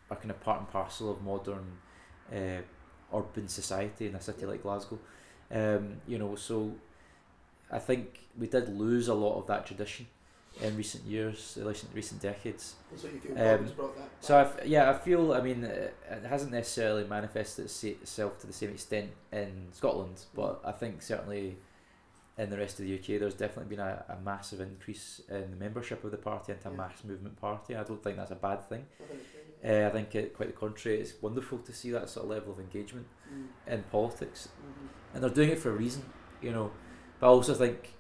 are kind of part and parcel of modern urban society in a city like Glasgow. So I think we did lose a lot of that tradition in recent years, recent decades. So you feel Corbyn's brought that back? So I feel, it hasn't necessarily manifested itself to the same extent in Scotland, but I think certainly in the rest of the UK there's definitely been a massive increase in the membership of the party into a mass movement party. I don't think that's a bad thing. I think quite the contrary, it's wonderful to see that sort of level of engagement in politics, and they're doing it for a reason, but I also think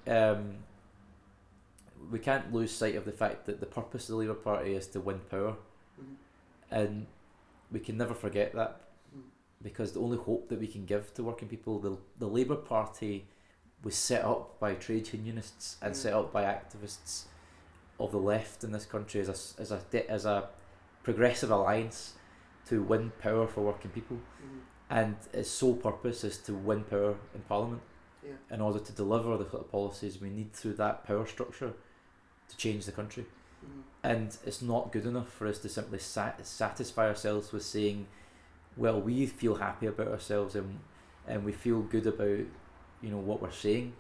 we can't lose sight of the fact that the purpose of the Labour Party is to win power, and we can never forget that, because the only hope that we can give to working people, the Labour Party was set up by trade unionists and set up by activists of the left in this country as a progressive alliance to win power for working people, and its sole purpose is to win power in Parliament. In order to deliver the sort of policies we need through that power structure to change the country. And it's not good enough for us to simply satisfy ourselves with saying, well, we feel happy about ourselves and we feel good about what we're saying.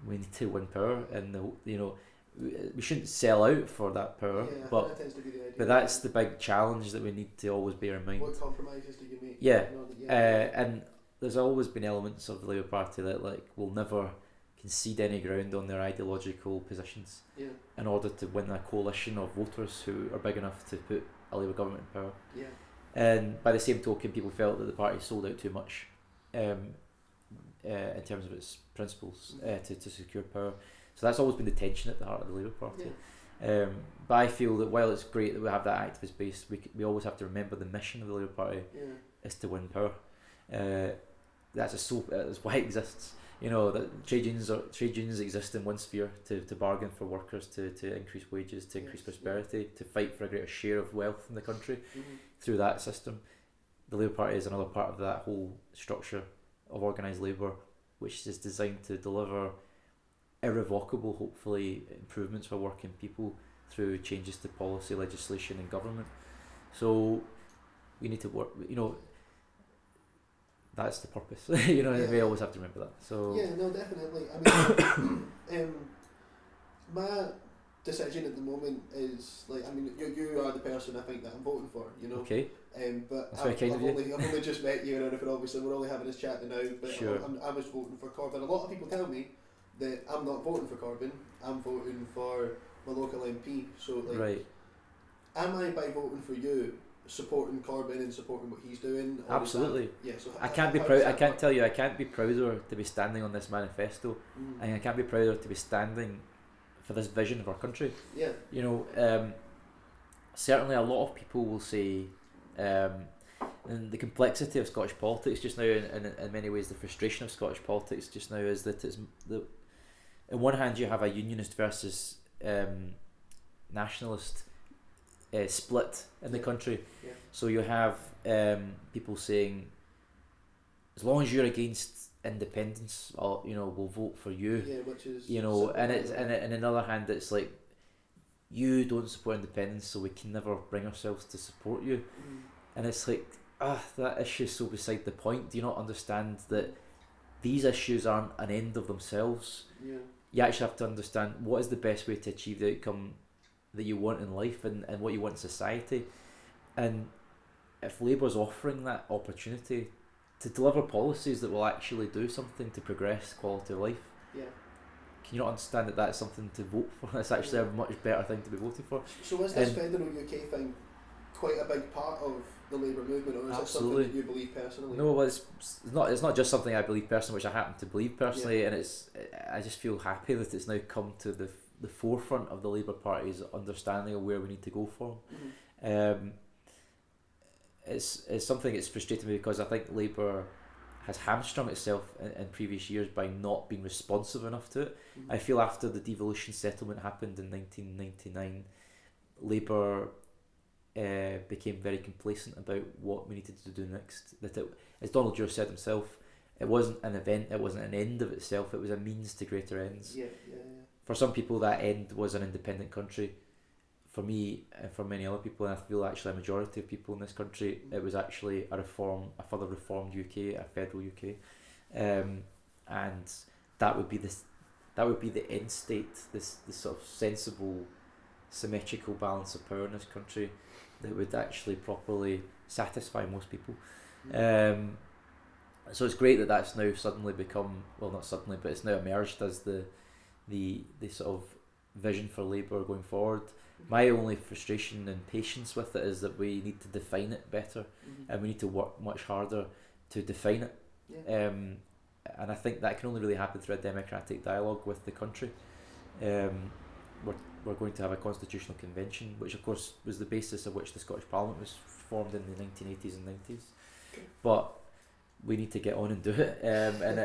We need to win power, and we shouldn't sell out for that power, but that the idea, but that's the big challenge that we need to always bear in mind. What compromises do you make? And there's always been elements of the Labour Party that will never concede any ground on their ideological positions in order to win a coalition of voters who are big enough to put a Labour government in power. And by the same token, people felt that the party sold out too much in terms of its principles to secure power. So that's always been the tension at the heart of the Labour Party. But I feel that while it's great that we have that activist base, we always have to remember the mission of the Labour Party is to win power. That's why it exists. That trade unions exist in one sphere to bargain for workers, to increase wages, to increase prosperity, to fight for a greater share of wealth in the country through that system. The Labour Party is another part of that whole structure of organised labour, which is designed to deliver irrevocable, hopefully, improvements for working people through changes to policy, legislation, and government. So we need to work. That's the purpose. We always have to remember that. So yeah, no, definitely. I mean, my decision at the moment is you are the person I think that I'm voting for. Okay. But That's very kind of you. I've only just met you and everything. Obviously, we're only having this chat now. But Sure. I was voting for Corbyn. A lot of people tell me that I'm not voting for Corbyn. I'm voting for my local MP. So Right. am I, by voting for you, supporting Corbyn and supporting what he's doing? Or Absolutely. So I can't be proud. I can't tell you. I can't be prouder to be standing on this manifesto, and I can't be prouder to be standing for this vision of our country. Yeah. Certainly a lot of people will say, and the complexity of Scottish politics just now, in many ways, the frustration of Scottish politics just now is that on one hand you have a unionist versus nationalist split in the country. Yeah. So you have people saying, as long as you're against independence, we'll vote for you. Yeah, which is and on the other hand, it's like, you don't support independence, so we can never bring ourselves to support you. And it's like, that issue's so beside the point. Do you not understand that these issues aren't an end of themselves? Yeah. You actually have to understand what is the best way to achieve the outcome that you want in life and what you want in society. And if Labour's offering that opportunity to deliver policies that will actually do something to progress quality of life, yeah. Can you not understand that that's something to vote for? That's actually a much better thing to be voting for. So is this federal UK thing quite a big part of the Labour movement, or is absolutely. it something that you believe personally? No, well, it's not just something I believe personally, which I happen to believe personally, and I just feel happy that it's now come to the forefront of the Labour Party's understanding of where we need to go for. It's something that's frustrating me because I think Labour has hamstrung itself in previous years by not being responsive enough to it. I feel after the devolution settlement happened in 1999, Labour became very complacent about what we needed to do next. As Donald Dewar said himself, it wasn't an event, it wasn't an end of itself, it was a means to greater ends. For some people that end was an independent country. For me and for many other people, and I feel actually a majority of people in this country, it was actually a further reformed UK, a federal UK, and that would be the end state, this sort of sensible, symmetrical balance of power in this country that would actually properly satisfy most people. So it's great that that's now suddenly become, well, not suddenly, but it's now emerged as the sort of vision for Labour going forward. My only frustration and patience with it is that we need to define it better, and we need to work much harder to define it. And I think that can only really happen through a democratic dialogue with the country. We're going to have a constitutional convention, which of course was the basis of which the Scottish Parliament was formed in the 1980s and 90s. But we need to get on and do it. And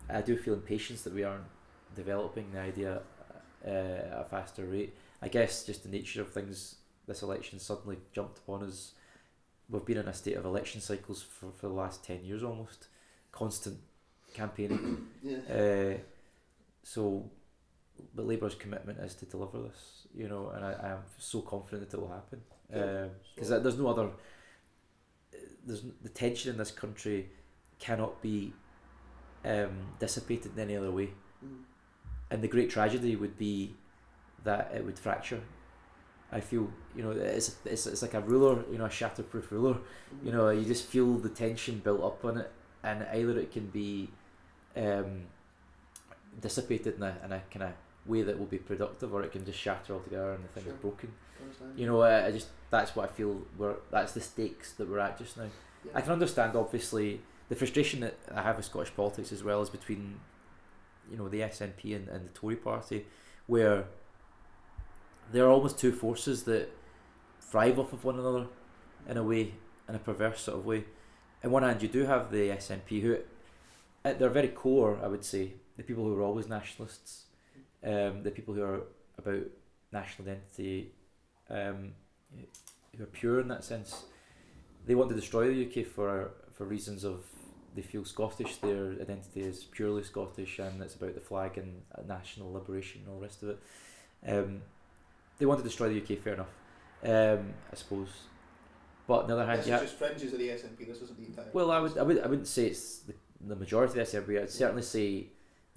I do feel impatience that we aren't developing the idea at a faster rate. I guess just the nature of things, this election suddenly jumped upon us. We've been in a state of election cycles for the last 10 years almost, constant campaigning. But Labour's commitment is to deliver this, and I am so confident that it will happen. Because there's no other. The tension in this country cannot be dissipated in any other way. And the great tragedy would be that it would fracture. I feel, it's like a ruler, a shatterproof ruler. You just feel the tension built up on it, and either it can be dissipated in a kind of way that will be productive, or it can just shatter altogether and the thing is broken. That's what I feel. That's the stakes that we're at just now. I can understand, obviously, the frustration that I have with Scottish politics as well is between, the SNP and the Tory party, where there are almost two forces that thrive off of one another in a way, in a perverse sort of way. On one hand, you do have the SNP, who, at their very core, I would say, the people who are always nationalists, the people who are about national identity, who are pure in that sense. They want to destroy the UK for reasons of they feel Scottish. Their identity is purely Scottish, and it's about the flag and national liberation and all the rest of it. They want to destroy the UK, fair enough, I suppose. But on the other hand, this is just fringes of the SNP. This isn't the entire. Well, I wouldn't say it's the majority of the SNP. I'd certainly say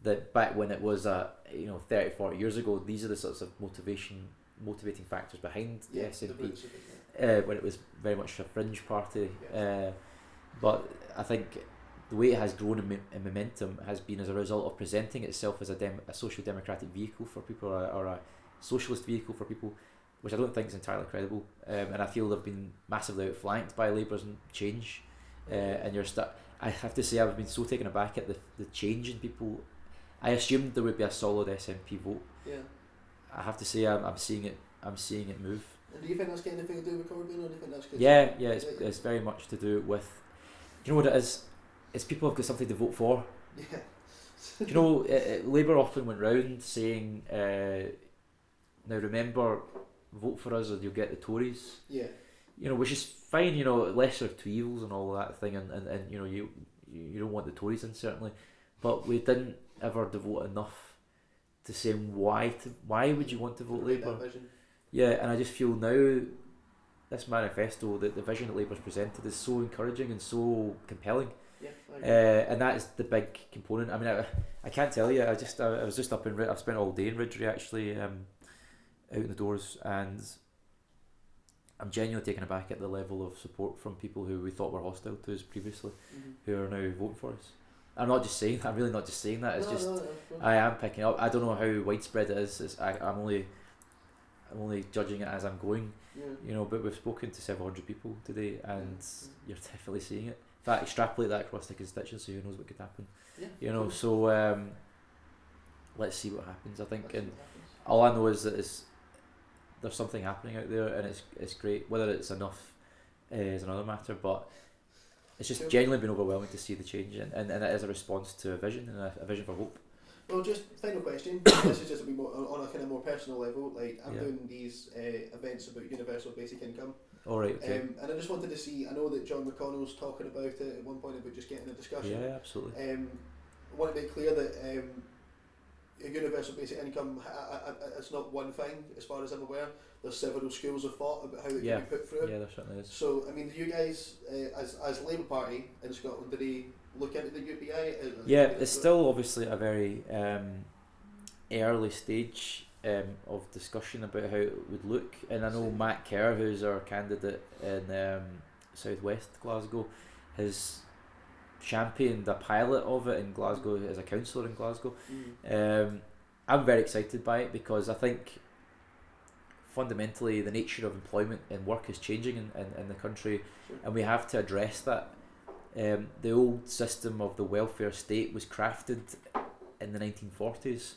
that back when it was 30, 40 years ago, these are the sorts of motivating factors behind the SNP. When it was very much a fringe party. But I think the way it has grown in momentum has been as a result of presenting itself as a social democratic vehicle for people, or a socialist vehicle for people, which I don't think is entirely credible. And I feel they've been massively outflanked by Labour's change. And I have to say, I've been so taken aback at the change in people. I assumed there would be a solid SNP vote. Yeah. I have to say, I'm seeing it. I'm seeing it move. And do you think that's got anything to do with Corbyn, or do you think that's good? Yeah, it's very much to do with. You know what it is? It's people have got something to vote for. Yeah. You know, Labour often went round saying, "Now remember, vote for us, or you'll get the Tories." Yeah. You know, which is fine. You know, lesser of two evils and all that thing, and you know, you don't want the Tories in, certainly, but we didn't ever devote enough to saying why would you want to vote Labour? Yeah, and I just feel now this manifesto, that the vision that Labour's presented, is so encouraging and so compelling. Yeah, and that is the big component. I mean, I can't tell you. I was just up in I've spent all day in Ridgery actually, out in the doors, and I'm genuinely taken aback at the level of support from people who we thought were hostile to us previously, who are now voting for us. I'm not just saying that. I'm really not just saying that. It's I am picking up. I don't know how widespread it is. I'm only judging it as I'm going. Yeah. You know, but we've spoken to several hundred people today, and you're definitely seeing it. In fact, extrapolate that across the constituency, who knows what could happen. Yeah. You know, so let's see what happens. I think, and all I know is that there's something happening out there, and it's great. Whether it's enough is another matter, but it's just genuinely been overwhelming to see the change, and it is a response to a vision, and a vision for hope. Well, just final question. This is just a bit more on a kind of more personal level. Like, I'm doing these events about universal basic income. All right. Okay. And I just wanted to see. I know that John McConnell's talking about it at one point about just getting a discussion. Yeah, absolutely. I want to make clear that a universal basic income, it's not one thing. As far as I'm aware, there's several schools of thought about how it can be put through. Yeah, there certainly is. So, I mean, do you guys, as Labour Party in Scotland, do they look into the UBI? Yeah, it's still obviously a very early stage of discussion about how it would look, and I know Matt Kerr, who's our candidate in southwest Glasgow, has championed a pilot of it in Glasgow as a councillor in Glasgow. I'm very excited by it because I think fundamentally the nature of employment and work is changing in the country, and we have to address that. The old system of the welfare state was crafted in the 1940s,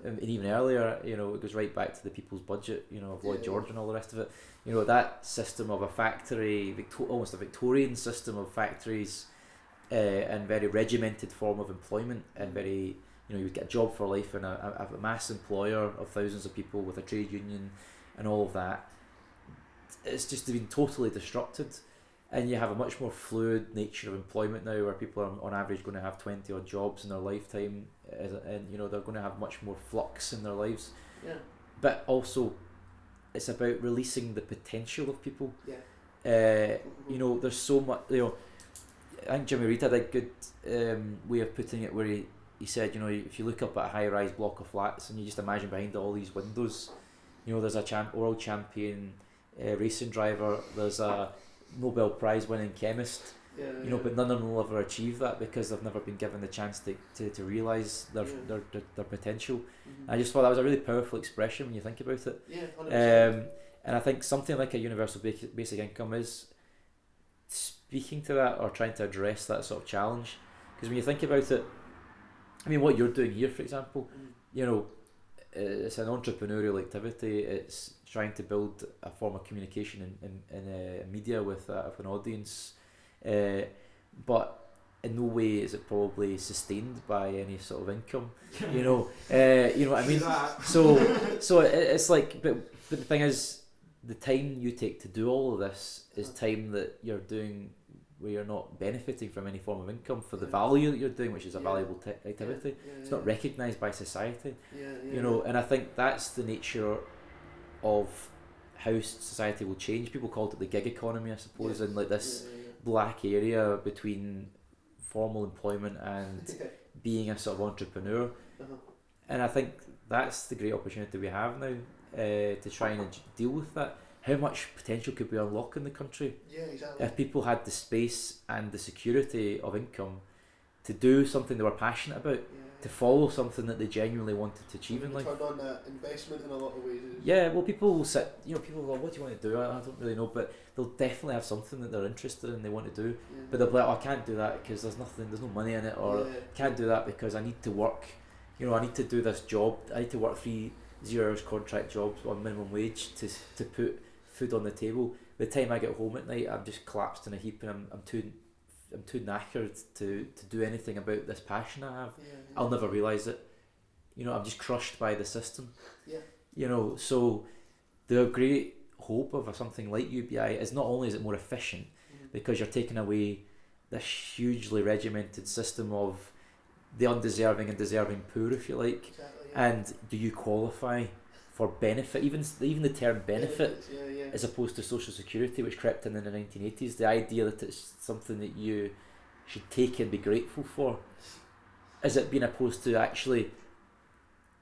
and even earlier. You know, it goes right back to the People's Budget, you know, of Lloyd George and all the rest of it. You know, that system of a factory, almost a Victorian system of factories, and very regimented form of employment, and very, you know, you would get a job for life and a mass employer of thousands of people with a trade union and all of that. It's just been totally disrupted, and you have a much more fluid nature of employment now, where people are on average going to have 20 odd jobs in their lifetime, and you know, they're going to have much more flux in their lives. But also it's about releasing the potential of people. You know, there's so much, you know, I think Jimmy Reid had a good way of putting it, where he said, you know, if you look up at a high-rise block of flats and you just imagine behind all these windows, you know, there's a world champion racing driver, there's a Nobel Prize winning chemist, you know, but none of them will ever achieve that because they've never been given the chance to realise their potential. I just thought that was a really powerful expression when you think about it. And I think something like a universal basic income is speaking to that, or trying to address that sort of challenge. Because when you think about it, I mean, what you're doing here, for example, you know, it's an entrepreneurial activity. It's trying to build a form of communication in media with an audience, but in no way is it probably sustained by any sort of income. You know, you know what I mean. So it's like, but the thing is, the time you take to do all of this is time that you're doing where you're not benefiting from any form of income for the value that you're doing, which is a valuable activity. It's not recognised by society. You know, and I think that's the nature of how society will change. People called it the gig economy, I suppose, and like this black area between formal employment and being a sort of entrepreneur. And I think that's the great opportunity we have now, to try and deal with that. How much potential could we unlock in the country if people had the space and the security of income to do something they were passionate about, to follow something that they genuinely wanted to achieve in life. Turn on that investment in a lot of ways. Yeah, well, people will sit, people will go, what do you want to do? I don't really know, but they'll definitely have something that they're interested in, they want to do, but they'll be like, oh, I can't do that because there's no money in it, or can't do that because I need to work, I need to do this job, I need to work 3 0 hours contract jobs on minimum wage to put food on the table. By the time I get home at night, I'm just collapsed in a heap, and I'm too knackered to do anything about this passion I have. I'll never realise it. I'm just crushed by the system. So the great hope of something like UBI is not only is it more efficient, because you're taking away this hugely regimented system of the undeserving and deserving poor, if you like, and do you qualify for benefit, even the term benefit, as opposed to social security, which crept in the 1980s, the idea that it's something that you should take and be grateful for, is it being opposed to actually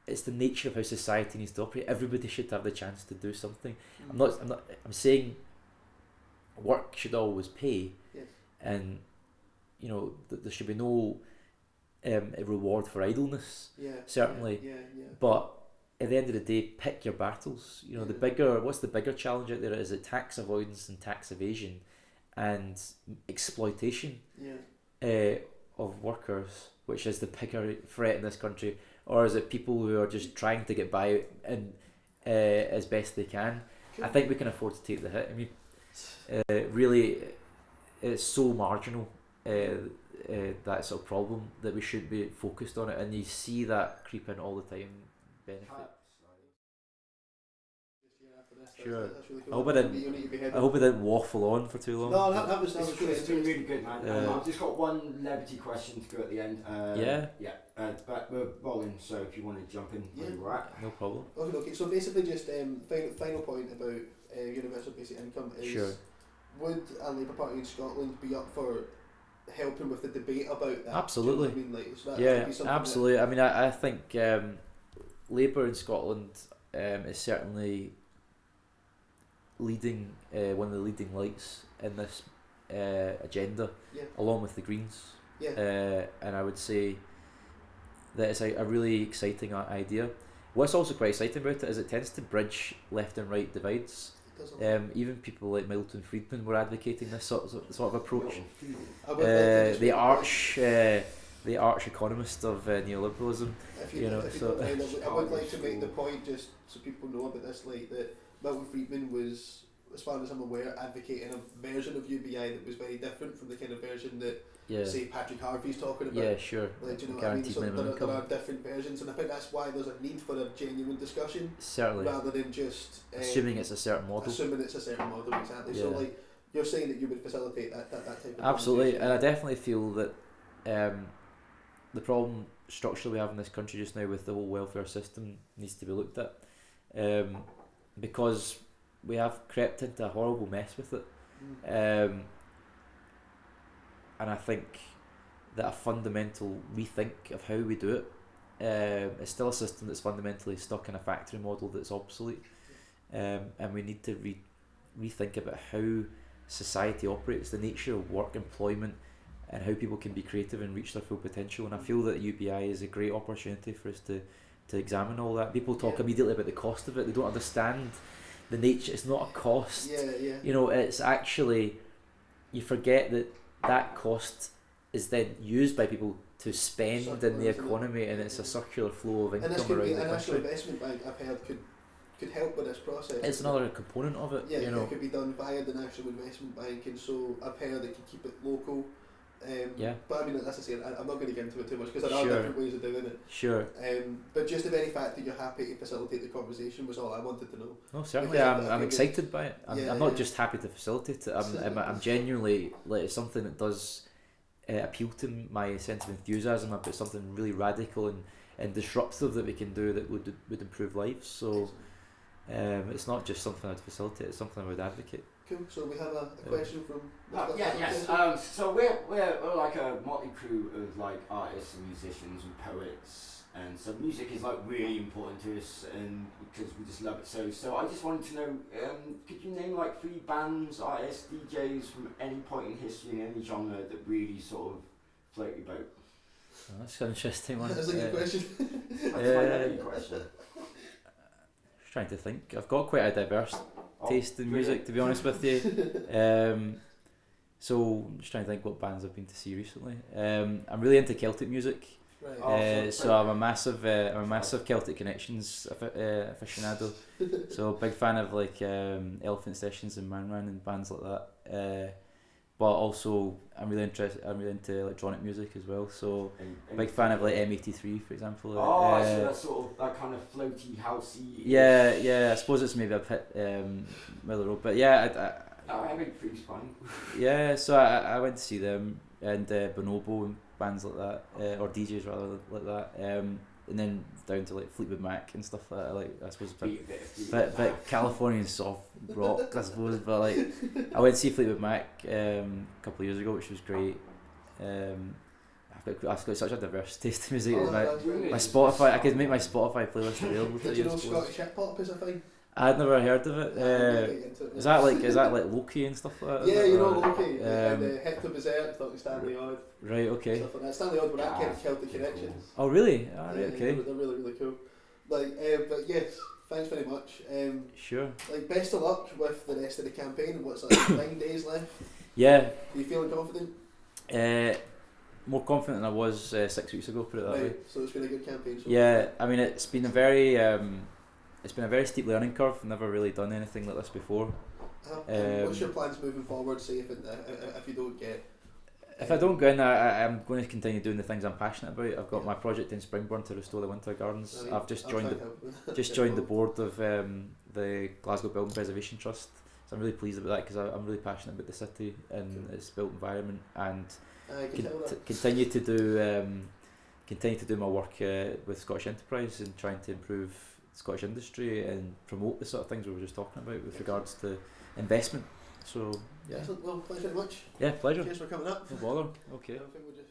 it's the nature of how society needs to operate. Everybody should have the chance to do something. I'm saying work should always pay, and there should be no reward for idleness, certainly, but at the end of the day, pick your battles. What's the bigger challenge out there? Is it tax avoidance and tax evasion and exploitation of workers, which is the bigger threat in this country, or is it people who are just trying to get by and as best they can? I think we can afford to take the hit. I mean, really, it's so marginal, that sort of problem, that we should be focused on it, and you see that creep in all the time. Benefit. Sure. I hope I didn't waffle on for too long. No, that was good. It's been really good, man. I've just got one levity question to go at the end. But we're rolling, so if you want to jump in where we're at. No problem. Okay, so basically just final point about universal basic income is, would a Labour Party in Scotland be up for helping with the debate about that? Absolutely. Do you know what I mean? Like, so that absolutely. I mean, I think Labour in Scotland is certainly leading, one of the leading lights in this agenda, along with the Greens. And I would say that it's a really exciting idea. What's also quite exciting about it is it tends to bridge left and right divides. Even people like Milton Friedman were advocating this sort of approach. The arch economist of neoliberalism. I would like to make the point, just so people know about this, like that Milton Friedman was, as far as I'm aware, advocating a version of UBI that was very different from the kind of version that say Patrick Harvey's talking about. Yeah, sure. Like, do you know what I mean? So there are different versions, and I think that's why there's a need for a genuine discussion. Certainly. Rather than just assuming it's a certain model. Exactly. So like you're saying that you would facilitate that type of absolutely, and I definitely feel that the problem structurally we have in this country just now with the whole welfare system needs to be looked at, because we have crept into a horrible mess with it. And I think that a fundamental rethink of how we do it, is still a system that's fundamentally stuck in a factory model that's obsolete, and we need to rethink about how society operates, the nature of work, employment, and how people can be creative and reach their full potential. And I feel that UBI is a great opportunity for us to examine all that. People talk immediately about the cost of it. They don't understand the nature. It's not a cost. It's actually, you forget that cost is then used by people to spend in the economy, and it's a circular flow of income around the country. And this National Investment Bank, I've heard, could help with this process. It's another component of it. It could be done via the National Investment Bank, and so I've heard it can keep it local. But I mean, as I say, I'm not going to get into it too much because there are different ways of doing it. Sure. But just the very fact that you're happy to facilitate the conversation was all I wanted to know. No, certainly. I'm excited by it. I'm not just happy to facilitate it. I'm genuinely, like, it's something that does appeal to my sense of enthusiasm about something really radical and disruptive that we can do that would improve lives. So it's not just something I'd facilitate, it's something I would advocate. Cool. So we have a question from. Yes. So we're like a motley crew of like artists and musicians and poets, and so music is like really important to us, and because we just love it. So I just wanted to know, could you name like 3 bands, artists, DJs from any point in history in any genre that really sort of float your boat? Oh, that's an interesting one. That's a good question. That's my heavy question. Trying to think. I've got quite a diverse taste in music, to be honest with you. So I'm just trying to think what bands I've been to see recently. I'm really into Celtic music. Right. So I'm a massive Celtic Connections aficionado. So big fan of like Elephant Sessions and Man Ran and bands like that. But also I'm really into electronic music as well. So big fan of like M83, for example. So that's sort of that kind of floaty, housey. Yeah. I suppose it's maybe a bit middle of the road, but yeah. M83's fine. Yeah, so I went to see them and Bonobo and bands like that, or DJs rather like that. And then down to like Fleetwood Mac and stuff like that. I suppose a bit Californian soft rock, I suppose. But like, I went to see Fleetwood Mac a couple of years ago, which was great. I've got such a diverse taste in music. My Spotify, I could make my Spotify playlist available to you. Did you know Scottish hip hop is a thing? I'd never heard of it. Is that like Loki and stuff like that? Yeah, you know Loki. And Hector Berserk, talking Stanley Odd. Right, okay. Stuff like that. Stanley Odd were that kind of Celtic Connections. Oh really? Right, okay. They're really, really cool. Like, but yes, thanks very much. Sure. Like, best of luck with the rest of the campaign. What's like 9 days left? Yeah. Are you feeling confident? More confident than I was 6 weeks ago. Put it that way. So it's been a good campaign. Yeah, I mean it's been a very steep learning curve. I've never really done anything like this before. What's your plans moving forward? Say if you don't get. If I don't go in, I'm going to continue doing the things I'm passionate about. I've got my project in Springburn to restore the Winter Gardens. I've just joined the board of the Glasgow Building Preservation Trust. So I'm really pleased about that because I'm really passionate about the city and its built environment, and continue to do my work with Scottish Enterprise and trying to improve Scottish industry and promote the sort of things we were just talking about with regards to investment. So yeah. Excellent. Well, thanks very much. Yeah, pleasure. Cheers for coming up. No bother. Okay. I think we'll just